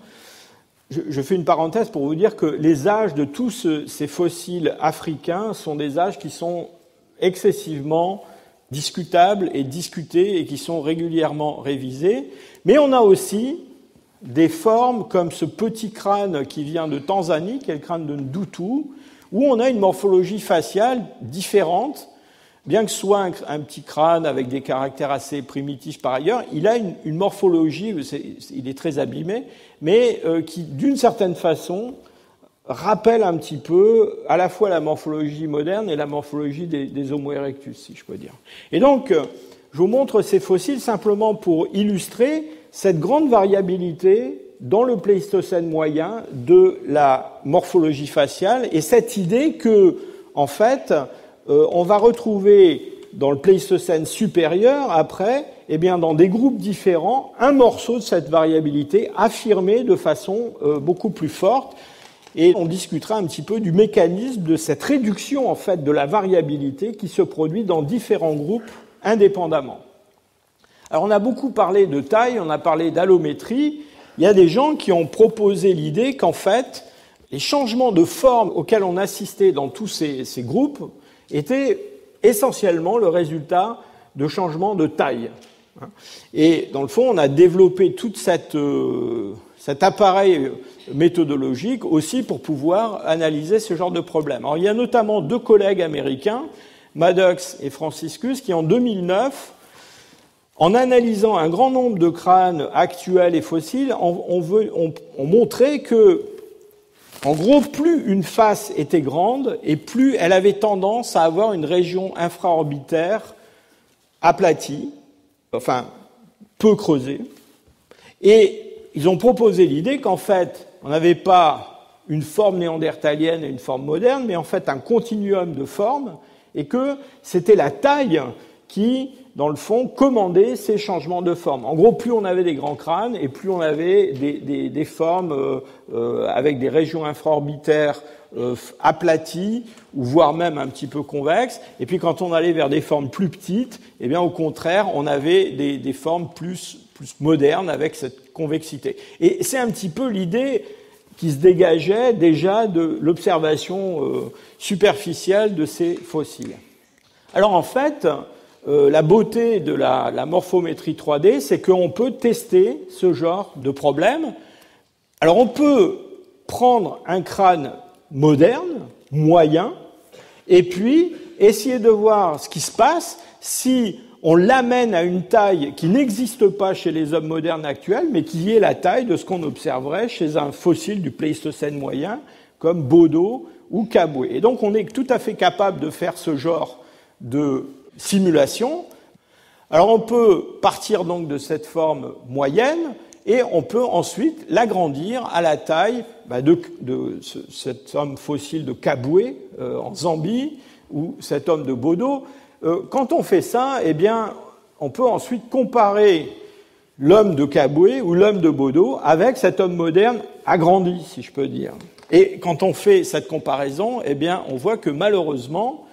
S2: Je fais une parenthèse pour vous dire que les âges de tous ces fossiles africains sont des âges qui sont excessivement discutables et discutés et qui sont régulièrement révisés. Mais on a aussi des formes comme ce petit crâne qui vient de Tanzanie, qui est le crâne de Ndutu, où on a une morphologie faciale différente. Bien que ce soit un petit crâne avec des caractères assez primitifs par ailleurs, il a une morphologie, il est très abîmé, mais qui, d'une certaine façon, rappelle un petit peu à la fois la morphologie moderne et la morphologie des Homo erectus, si je peux dire. Et donc, je vous montre ces fossiles simplement pour illustrer cette grande variabilité dans le Pléistocène moyen de la morphologie faciale et cette idée que, en fait, on va retrouver dans le Pléistocène supérieur, après, eh bien, dans des groupes différents, un morceau de cette variabilité affirmé de façon beaucoup plus forte. Et on discutera un petit peu du mécanisme de cette réduction, en fait, de la variabilité qui se produit dans différents groupes indépendamment. Alors, on a beaucoup parlé de taille, on a parlé d'allométrie. Il y a des gens qui ont proposé l'idée qu'en fait, les changements de forme auxquels on assistait dans tous ces groupes étaient essentiellement le résultat de changements de taille. Et dans le fond, on a développé tout cet appareil méthodologique aussi pour pouvoir analyser ce genre de problème. Alors, il y a notamment 2 collègues américains, Maddox et Franciscus, qui en 2009, en analysant un grand nombre de crânes actuels et fossiles, ont montré que, en gros, plus une face était grande et plus elle avait tendance à avoir une région infraorbitaire aplatie, enfin peu creusée. Et ils ont proposé l'idée qu'en fait, on n'avait pas une forme néandertalienne et une forme moderne, mais en fait un continuum de formes, et que c'était la taille qui, dans le fond, commandait ces changements de forme. En gros, plus on avait des grands crânes, et plus on avait des formes avec des régions infraorbitaires aplaties, ou voire même un petit peu convexes. Et puis quand on allait vers des formes plus petites, eh bien au contraire, on avait des formes plus modernes avec cette convexité. Et c'est un petit peu l'idée qui se dégageait déjà de l'observation superficielle de ces fossiles. Alors en fait, la beauté de la morphométrie 3D, c'est qu'on peut tester ce genre de problème. Alors on peut prendre un crâne moderne, moyen, et puis essayer de voir ce qui se passe si on l'amène à une taille qui n'existe pas chez les hommes modernes actuels, mais qui est la taille de ce qu'on observerait chez un fossile du Pléistocène moyen, comme Bodo ou Caboué. Et donc on est tout à fait capable de faire ce genre de simulation. Alors on peut partir donc de cette forme moyenne et on peut ensuite l'agrandir à la taille de cet homme fossile de Caboué en Zambie ou cet homme de Bodo. Quand on fait ça, eh bien, on peut ensuite comparer l'homme de Caboué ou l'homme de Bodo avec cet homme moderne agrandi, si je peux dire. Et quand on fait cette comparaison, eh bien, on voit que malheureusement,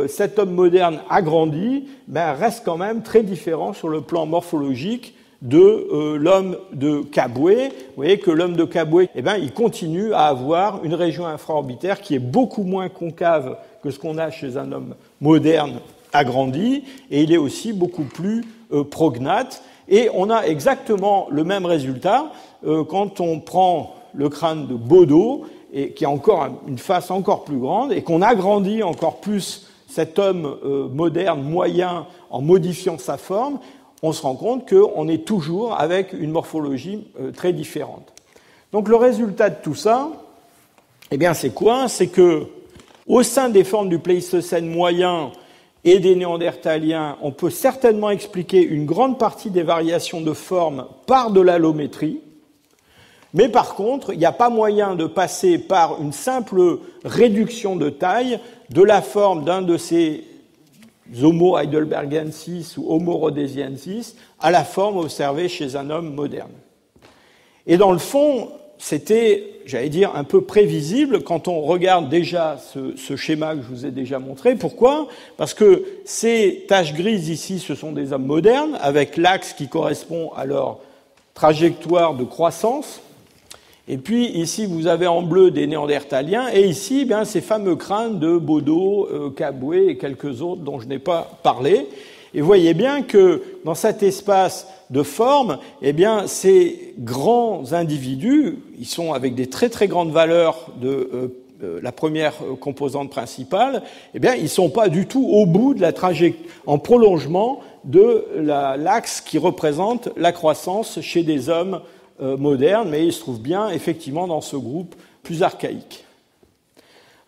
S2: cet homme moderne agrandi reste quand même très différent sur le plan morphologique de l'homme de Caboué. Vous voyez que l'homme de Caboué, il continue à avoir une région infraorbitaire qui est beaucoup moins concave que ce qu'on a chez un homme moderne agrandi, et il est aussi beaucoup plus prognate. Et on a exactement le même résultat quand on prend le crâne de Bodo, et qui a encore une face encore plus grande, et qu'on agrandit encore plus cet homme moderne moyen en modifiant sa forme, on se rend compte qu'on est toujours avec une morphologie très différente. Donc le résultat de tout ça, c'est quoi ? C'est que au sein des formes du Pléistocène moyen et des Néandertaliens, on peut certainement expliquer une grande partie des variations de forme par de l'allométrie, mais par contre, il n'y a pas moyen de passer par une simple réduction de taille de la forme d'un de ces Homo heidelbergensis ou Homo rhodesiensis à la forme observée chez un homme moderne. Et dans le fond, c'était, un peu prévisible quand on regarde déjà ce schéma que je vous ai déjà montré. Pourquoi ? Parce que ces taches grises ici, ce sont des hommes modernes, avec l'axe qui correspond à leur trajectoire de croissance. Et puis ici, vous avez en bleu des Néandertaliens, et ici, ces fameux crânes de Bodo, Caboué et quelques autres dont je n'ai pas parlé. Et vous voyez bien que dans cet espace de forme, ces grands individus, ils sont avec des très très grandes valeurs de la première composante principale, ils ne sont pas du tout au bout de la trajectoire, en prolongement de l'axe qui représente la croissance chez des hommes modernes, mais ils se trouvent bien effectivement dans ce groupe plus archaïque.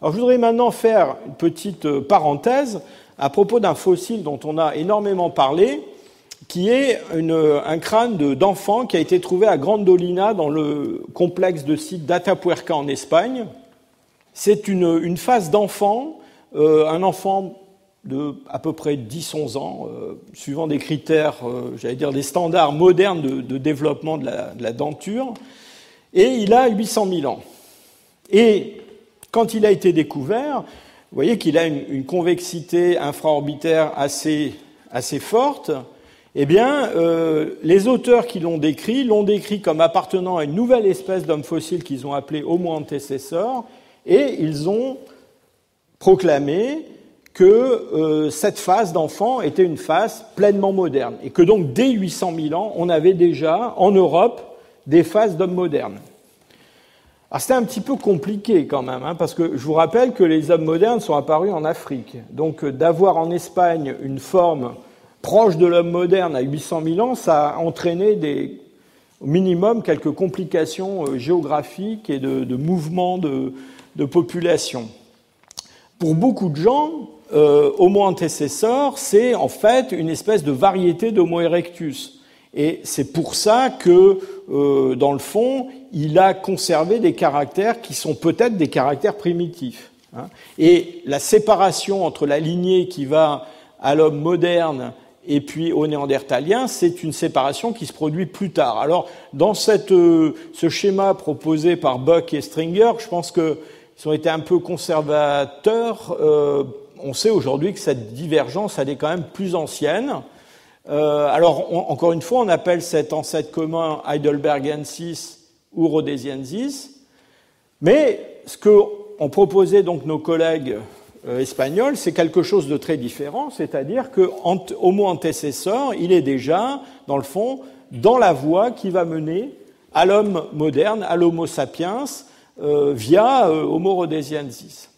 S2: Alors je voudrais maintenant faire une petite parenthèse à propos d'un fossile dont on a énormément parlé, qui est un crâne d'enfant qui a été trouvé à Grandolina dans le complexe de sites d'Atapuerca en Espagne. C'est une face d'enfant, un enfant de à peu près 10-11 ans, suivant des critères, j'allais dire des standards modernes de développement de la denture, et il a 800 000 ans. Et quand il a été découvert, vous voyez qu'il a une convexité infraorbitaire assez forte. Eh bien, les auteurs qui l'ont décrit comme appartenant à une nouvelle espèce d'homme fossile qu'ils ont appelée Homo antecessor, et ils ont proclamé que cette phase d'enfant était une phase pleinement moderne, et que donc dès 800 000 ans, on avait déjà en Europe des phases d'hommes modernes. Alors c'était un petit peu compliqué quand même, parce que je vous rappelle que les hommes modernes sont apparus en Afrique. Donc d'avoir en Espagne une forme proche de l'homme moderne à 800 000 ans, ça a entraîné au minimum quelques complications géographiques et de mouvements de population. Pour beaucoup de gens, Homo antecessor, c'est en fait une espèce de variété d'Homo erectus. Et c'est pour ça que, dans le fond, il a conservé des caractères qui sont peut-être des caractères primitifs. Et la séparation entre la lignée qui va à l'homme moderne et puis au néandertalien, c'est une séparation qui se produit plus tard. Alors, dans ce schéma proposé par Buck et Stringer, je pense qu'ils ont été un peu conservateurs. On sait aujourd'hui que cette divergence, elle est quand même plus ancienne. Alors, encore une fois, on appelle cet ancêtre commun heidelbergensis ou rhodesiensis. Mais ce qu'ont proposé donc nos collègues espagnols, c'est quelque chose de très différent, c'est-à-dire que Homo antecessor, il est déjà, dans le fond, dans la voie qui va mener à l'homme moderne, à l'Homo sapiens, via Homo rhodesiensis.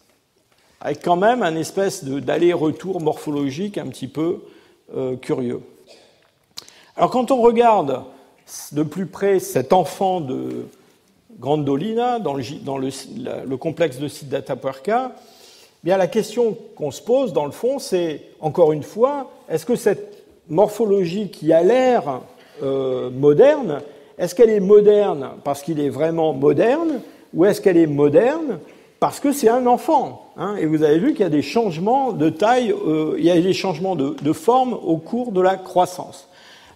S2: Avec quand même un espèce d'aller-retour morphologique un petit peu curieux. Alors quand on regarde de plus près cet enfant de Grandolina dans le complexe de sites d'Atapuerca, bien la question qu'on se pose dans le fond, c'est encore une fois, est-ce que cette morphologie qui a l'air moderne, est-ce qu'elle est moderne parce qu'il est vraiment moderne, ou est-ce qu'elle est moderne parce que c'est un enfant, Et vous avez vu qu'il y a des changements de taille, il y a des changements de forme au cours de la croissance.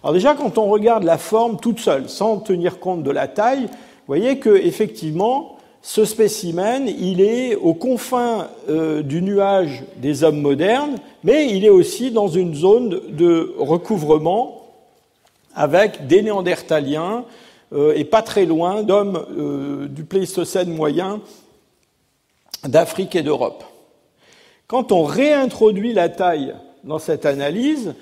S2: Alors déjà, quand on regarde la forme toute seule, sans tenir compte de la taille, vous voyez que effectivement, ce spécimen, il est aux confins du nuage des hommes modernes, mais il est aussi dans une zone de recouvrement avec des néandertaliens et pas très loin d'hommes du Pléistocène moyen d'Afrique et d'Europe. Quand on réintroduit la taille dans cette analyse,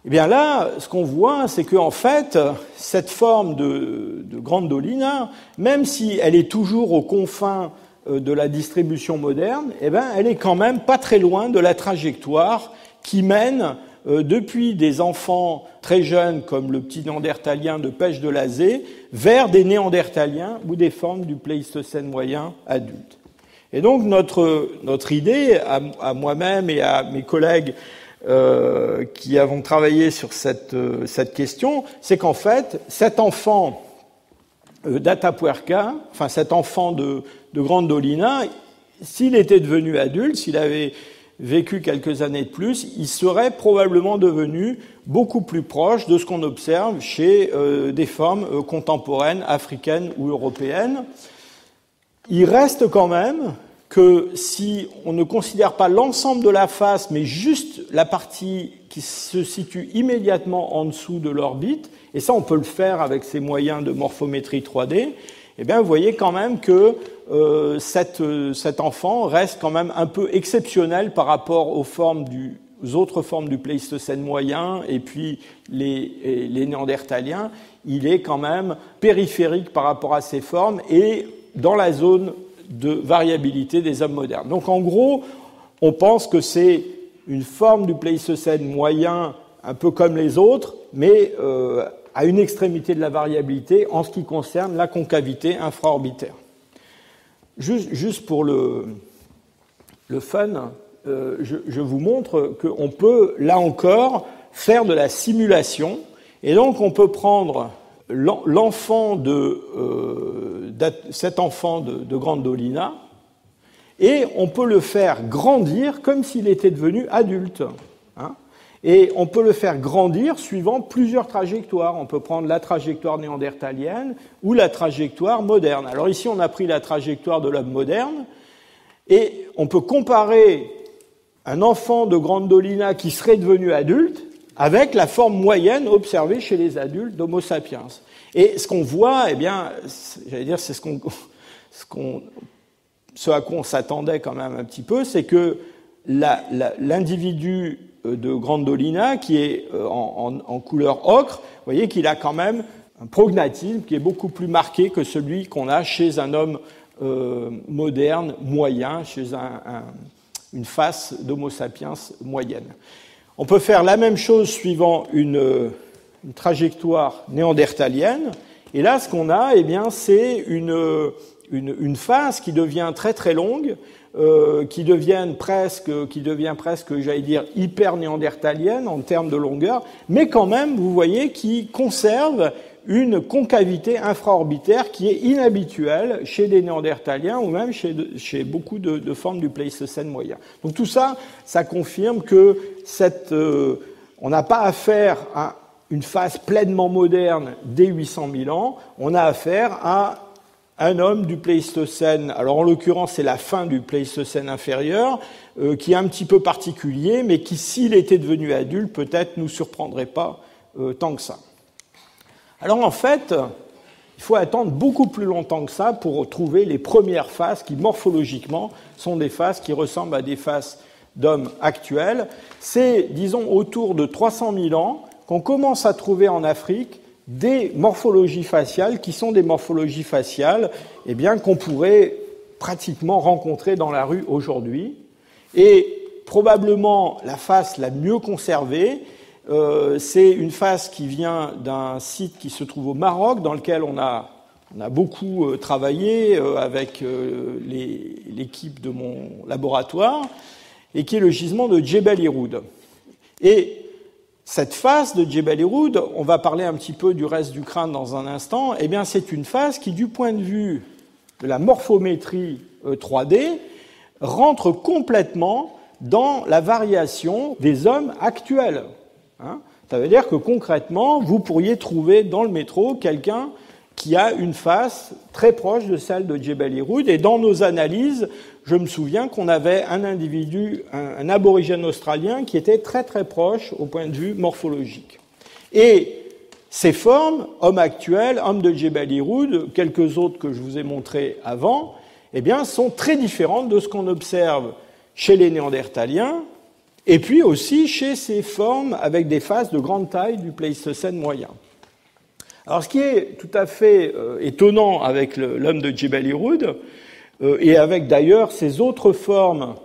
S2: eh bien là, ce qu'on voit, c'est qu'en fait, cette forme de Grandolina, même si elle est toujours aux confins de la distribution moderne, eh bien, elle est quand même pas très loin de la trajectoire qui mène depuis des enfants très jeunes, comme le petit néandertalien de Pêche de Lazé, vers des néandertaliens ou des formes du Pléistocène moyen adulte. Et donc notre idée, à moi-même et à mes collègues qui avons travaillé sur cette question, c'est qu'en fait, cet enfant d'Atapuerca, enfin cet enfant de Grandolina, s'il était devenu adulte, s'il avait vécu quelques années de plus, il serait probablement devenu beaucoup plus proche de ce qu'on observe chez des formes contemporaines, africaines ou européennes. Il reste quand même que si on ne considère pas l'ensemble de la face, mais juste la partie qui se situe immédiatement en dessous de l'orbite, et ça on peut le faire avec ces moyens de morphométrie 3D, eh bien vous voyez quand même que cet enfant reste quand même un peu exceptionnel par rapport aux autres formes du Pléistocène moyen et puis les néandertaliens. Il est quand même périphérique par rapport à ces formes et dans la zone de variabilité des hommes modernes. Donc en gros, on pense que c'est une forme du Pléistocène moyen un peu comme les autres, mais à une extrémité de la variabilité en ce qui concerne la concavité infraorbitaire. Juste pour le fun, je vous montre qu'on peut, là encore, faire de la simulation, et donc on peut prendre cet enfant de Grandolina, et on peut le faire grandir comme s'il était devenu adulte. Hein. Et on peut le faire grandir suivant plusieurs trajectoires. On peut prendre la trajectoire néandertalienne ou la trajectoire moderne. Alors ici, on a pris la trajectoire de l'homme moderne, et on peut comparer un enfant de Grandolina qui serait devenu adulte avec la forme moyenne observée chez les adultes d'Homo sapiens. Et ce qu'on voit, eh bien, j'allais dire, c'est ce à quoi on s'attendait quand même un petit peu, c'est que l'individu de Grandolina, qui est en couleur ocre, vous voyez qu'il a quand même un prognatisme qui est beaucoup plus marqué que celui qu'on a chez un homme moderne, moyen, chez une face d'Homo sapiens moyenne. On peut faire la même chose suivant une trajectoire néandertalienne, et là, ce qu'on a, eh bien, c'est une face qui devient très très longue, qui devient presque, j'allais dire, hyper néandertalienne en termes de longueur, mais quand même, vous voyez, qui conserve une concavité infraorbitaire qui est inhabituelle chez les néandertaliens ou même chez beaucoup de formes du Pléistocène moyen. Donc tout ça, ça confirme que on n'a pas affaire à une phase pleinement moderne dès 800 000 ans, on a affaire à un homme du Pléistocène, alors en l'occurrence c'est la fin du Pléistocène inférieur, qui est un petit peu particulier, mais qui, s'il était devenu adulte, peut-être nous surprendrait pas tant que ça. Alors en fait, il faut attendre beaucoup plus longtemps que ça pour trouver les premières faces qui, morphologiquement, sont des faces qui ressemblent à des faces d'hommes actuels. C'est, disons, autour de 300 000 ans qu'on commence à trouver en Afrique des morphologies faciales qui sont des morphologies faciales eh bien, qu'on pourrait pratiquement rencontrer dans la rue aujourd'hui. Et probablement la face la mieux conservée, c'est une face qui vient d'un site qui se trouve au Maroc, dans lequel on a beaucoup travaillé avec l'équipe de mon laboratoire, et qui est le gisement de Djebel Irhoud. Et cette face de Djebel Irhoud, on va parler un petit peu du reste du crâne dans un instant, eh bien c'est une face qui, du point de vue de la morphométrie 3D, rentre complètement dans la variation des hommes actuels. Ça veut dire que concrètement, vous pourriez trouver dans le métro quelqu'un qui a une face très proche de celle de Djebel Irhoud. Et dans nos analyses, je me souviens qu'on avait un individu, un aborigène australien, qui était très très proche au point de vue morphologique. Et ces formes, homme actuel, homme de Djebel Irhoud, quelques autres que je vous ai montrés avant, eh bien, sont très différentes de ce qu'on observe chez les Néandertaliens, et puis aussi chez ces formes avec des faces de grande taille du Pléistocène moyen. Alors ce qui est tout à fait étonnant avec l'homme de Djebel Irhoud, et avec d'ailleurs ces autres formes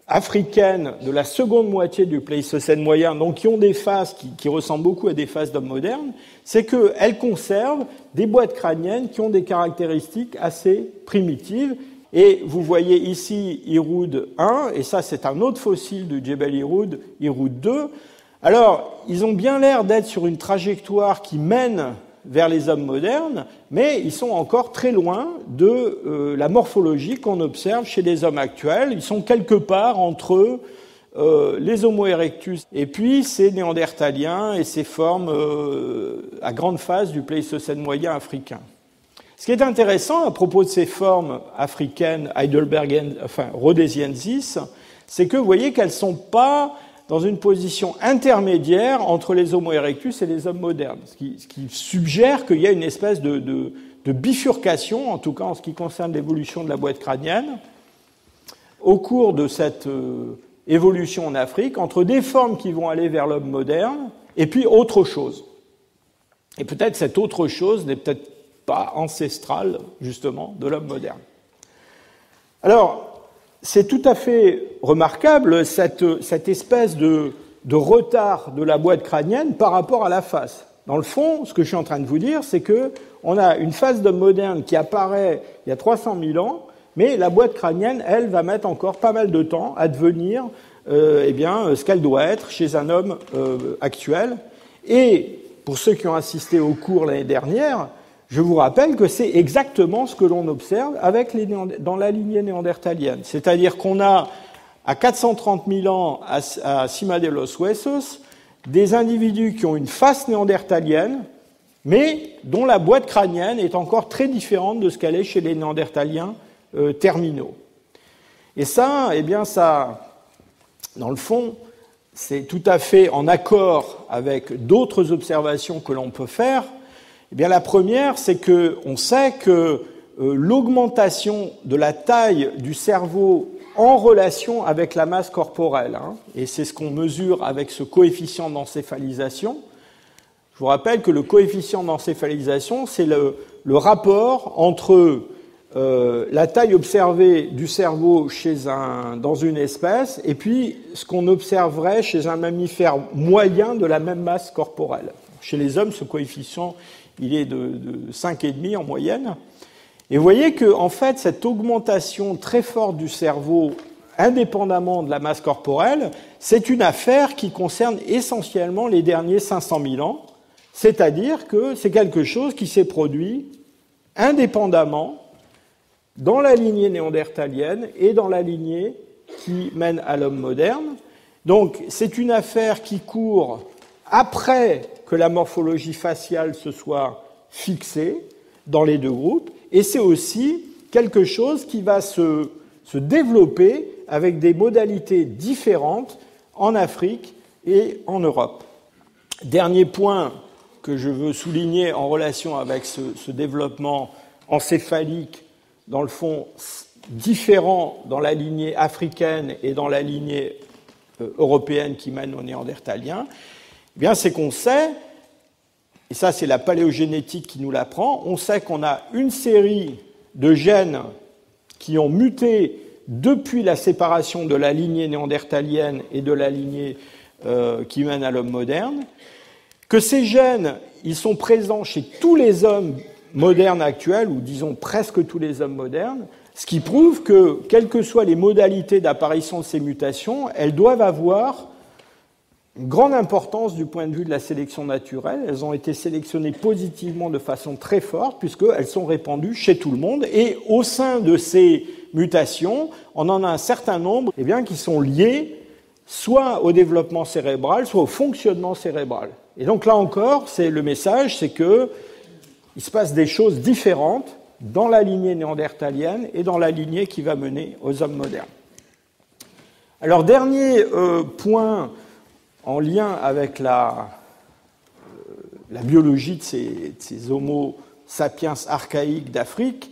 S2: africaines de la seconde moitié du Pléistocène moyen, donc qui ont des faces qui ressemblent beaucoup à des faces d'hommes modernes, c'est qu'elles conservent des boîtes crâniennes qui ont des caractéristiques assez primitives. Et vous voyez ici Irhoud 1, et ça c'est un autre fossile de Djebel Irhoud, Irhoud 2. Alors, ils ont bien l'air d'être sur une trajectoire qui mène vers les hommes modernes, mais ils sont encore très loin de la morphologie qu'on observe chez les hommes actuels. Ils sont quelque part entre les Homo erectus et puis ces néandertaliens et ces formes à grande face du Pléistocène moyen africain. Ce qui est intéressant à propos de ces formes africaines rhodesiensis, c'est que vous voyez qu'elles ne sont pas dans une position intermédiaire entre les Homo erectus et les hommes modernes, ce qui suggère qu'il y a une espèce de bifurcation, en tout cas en ce qui concerne l'évolution de la boîte crânienne, au cours de cette évolution en Afrique, entre des formes qui vont aller vers l'homme moderne et puis autre chose. Et peut-être cette autre chose n'est peut-être pas ancestrale, justement, de l'homme moderne. Alors, c'est tout à fait remarquable, cette espèce de retard de la boîte crânienne par rapport à la face. Dans le fond, ce que je suis en train de vous dire, c'est qu'on a une face d'homme moderne qui apparaît il y a 300 000 ans, mais la boîte crânienne, elle, va mettre encore pas mal de temps à devenir ce qu'elle doit être chez un homme actuel. Et pour ceux qui ont assisté au cours l'année dernière, je vous rappelle que c'est exactement ce que l'on observe dans la lignée néandertalienne. C'est-à-dire qu'on a, à 430 000 ans, à Cima de los Huesos, des individus qui ont une face néandertalienne, mais dont la boîte crânienne est encore très différente de ce qu'elle est chez les néandertaliens terminaux. Et ça, eh bien, ça, dans le fond, c'est tout à fait en accord avec d'autres observations que l'on peut faire. Eh bien, la première, c'est qu'on sait que l'augmentation de la taille du cerveau en relation avec la masse corporelle, et c'est ce qu'on mesure avec ce coefficient d'encéphalisation. Je vous rappelle que le coefficient d'encéphalisation, c'est le rapport entre la taille observée du cerveau dans une espèce et puis ce qu'on observerait chez un mammifère moyen de la même masse corporelle. Chez les hommes, ce coefficient, il est de 5,5 en moyenne. Et vous voyez que, en fait, cette augmentation très forte du cerveau, indépendamment de la masse corporelle, c'est une affaire qui concerne essentiellement les derniers 500 000 ans, c'est-à-dire que c'est quelque chose qui s'est produit indépendamment dans la lignée néandertalienne et dans la lignée qui mène à l'homme moderne. Donc, c'est une affaire qui court après que la morphologie faciale se soit fixée dans les deux groupes, et c'est aussi quelque chose qui va se développer avec des modalités différentes en Afrique et en Europe. Dernier point que je veux souligner en relation avec ce développement encéphalique, dans le fond, différent dans la lignée africaine et dans la lignée européenne qui mène aux néandertaliens, eh bien, c'est qu'on sait, et ça c'est la paléogénétique qui nous l'apprend, on sait qu'on a une série de gènes qui ont muté depuis la séparation de la lignée néandertalienne et de la lignée qui mène à l'homme moderne, que ces gènes, ils sont présents chez tous les hommes modernes actuels, ou disons presque tous les hommes modernes, ce qui prouve que, quelles que soient les modalités d'apparition de ces mutations, elles doivent avoir une grande importance du point de vue de la sélection naturelle. Elles ont été sélectionnées positivement de façon très forte, puisqu'elles sont répandues chez tout le monde, et au sein de ces mutations, on en a un certain nombre qui sont liés soit au développement cérébral, soit au fonctionnement cérébral. Et donc là encore, c'est le message, c'est que il se passe des choses différentes dans la lignée néandertalienne et dans la lignée qui va mener aux hommes modernes. Alors, dernier point en lien avec la biologie de ces Homo sapiens archaïques d'Afrique.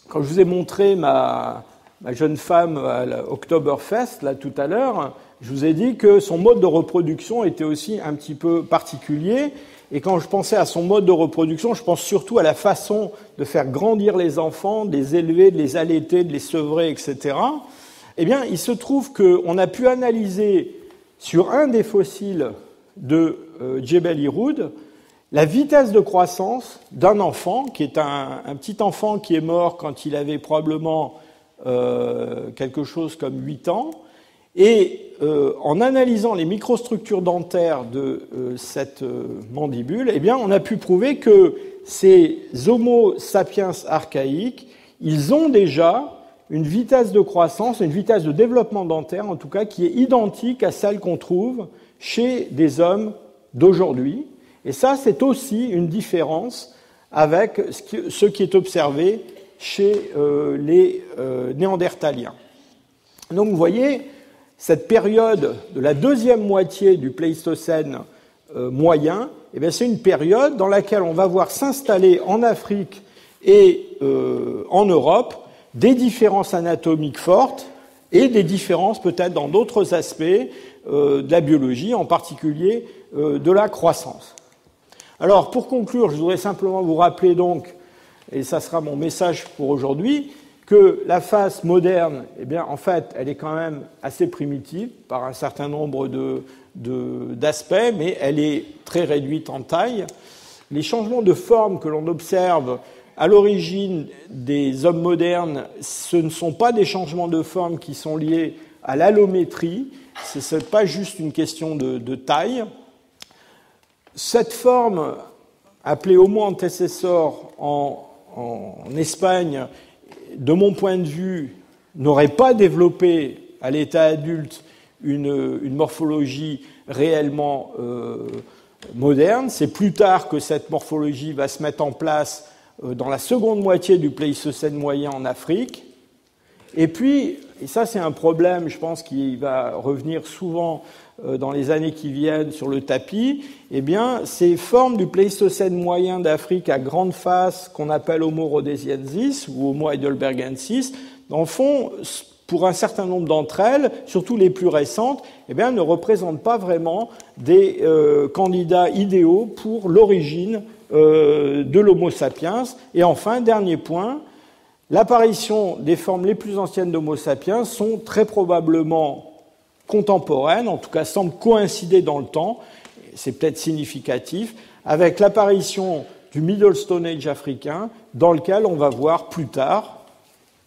S2: Quand je vous ai montré ma jeune femme à l'Oktoberfest, là, tout à l'heure, je vous ai dit que son mode de reproduction était aussi un petit peu particulier. Et quand je pensais à son mode de reproduction, je pense surtout à la façon de faire grandir les enfants, de les élever, de les allaiter, de les sevrer, etc. Eh bien, il se trouve qu'on a pu analyser sur un des fossiles de Djebel Irhoud la vitesse de croissance d'un enfant, qui est un petit enfant qui est mort quand il avait probablement quelque chose comme 8 ans. Et en analysant les microstructures dentaires de cette mandibule, eh bien, on a pu prouver que ces Homo sapiens archaïques, ils ont déjà une vitesse de croissance, une vitesse de développement dentaire, en tout cas, qui est identique à celle qu'on trouve chez des hommes d'aujourd'hui. Et ça, c'est aussi une différence avec ce qui est observé chez les néandertaliens. Donc, vous voyez, cette période de la deuxième moitié du Pléistocène moyen, eh bien, c'est une période dans laquelle on va voir s'installer en Afrique et en Europe des différences anatomiques fortes et des différences peut-être dans d'autres aspects de la biologie, en particulier de la croissance. Alors, pour conclure, je voudrais simplement vous rappeler donc, et ça sera mon message pour aujourd'hui, que la face moderne, eh bien, en fait, elle est quand même assez primitive par un certain nombre d'aspects, mais elle est très réduite en taille. Les changements de forme que l'on observe à l'origine des hommes modernes, ce ne sont pas des changements de forme qui sont liés à l'allométrie, ce n'est pas juste une question de taille. Cette forme appelé Homo antecessor en Espagne, de mon point de vue, n'aurait pas développé à l'état adulte une morphologie réellement moderne. C'est plus tard que cette morphologie va se mettre en place dans la seconde moitié du Pléistocène moyen en Afrique. Et puis, et ça c'est un problème, je pense, qui va revenir souvent dans les années qui viennent sur le tapis, eh bien, ces formes du Pléistocène moyen d'Afrique à grande face, qu'on appelle Homo rhodesiensis ou Homo heidelbergensis, dans le fond, pour un certain nombre d'entre elles, surtout les plus récentes, eh bien, ne représentent pas vraiment des candidats idéaux pour l'origine de l'Homo sapiens. Et enfin, dernier point, l'apparition des formes les plus anciennes d'Homo sapiens sont très probablement contemporaines, en tout cas semblent coïncider dans le temps, c'est peut-être significatif, avec l'apparition du Middle Stone Age africain, dans lequel on va voir plus tard,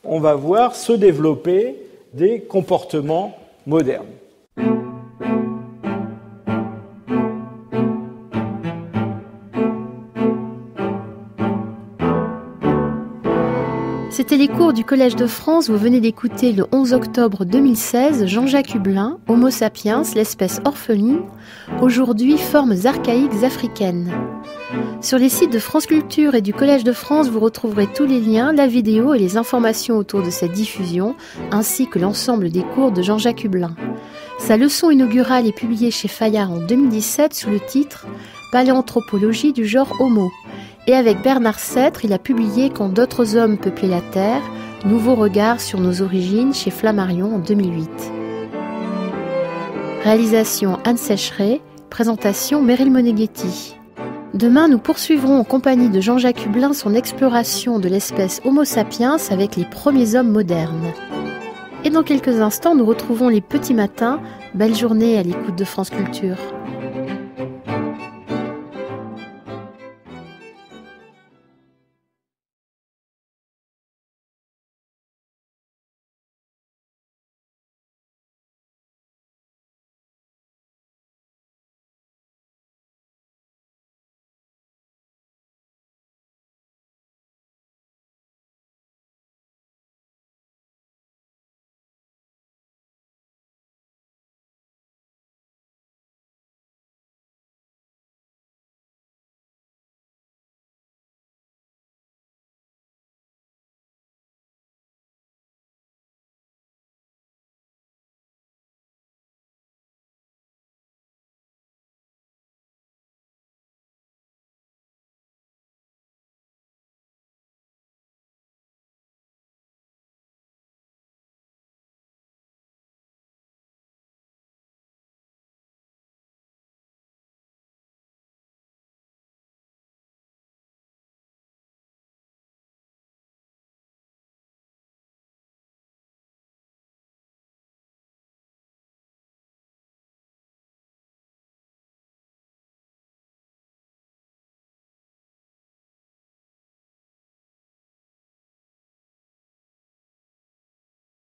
S2: on va voir se développer des comportements modernes.
S1: C'était les cours du Collège de France. Vous venez d'écouter le 11 octobre 2016 Jean-Jacques Hublin, Homo sapiens, l'espèce orpheline, aujourd'hui formes archaïques africaines. Sur les sites de France Culture et du Collège de France, vous retrouverez tous les liens, la vidéo et les informations autour de cette diffusion, ainsi que l'ensemble des cours de Jean-Jacques Hublin. Sa leçon inaugurale est publiée chez Fayard en 2017 sous le titre « Paléanthropologie du genre Homo ». Et avec Bernard Sêtre, il a publié « Quand d'autres hommes peuplaient la Terre, nouveau regard sur nos origines » chez Flammarion en 2008. Réalisation Anne Sécheret, présentation Meryl Moneghetti. Demain, nous poursuivrons en compagnie de Jean-Jacques Hublin son exploration de l'espèce Homo sapiens avec les premiers hommes modernes. Et dans quelques instants, nous retrouvons les petits matins. Belle journée à l'écoute de France Culture.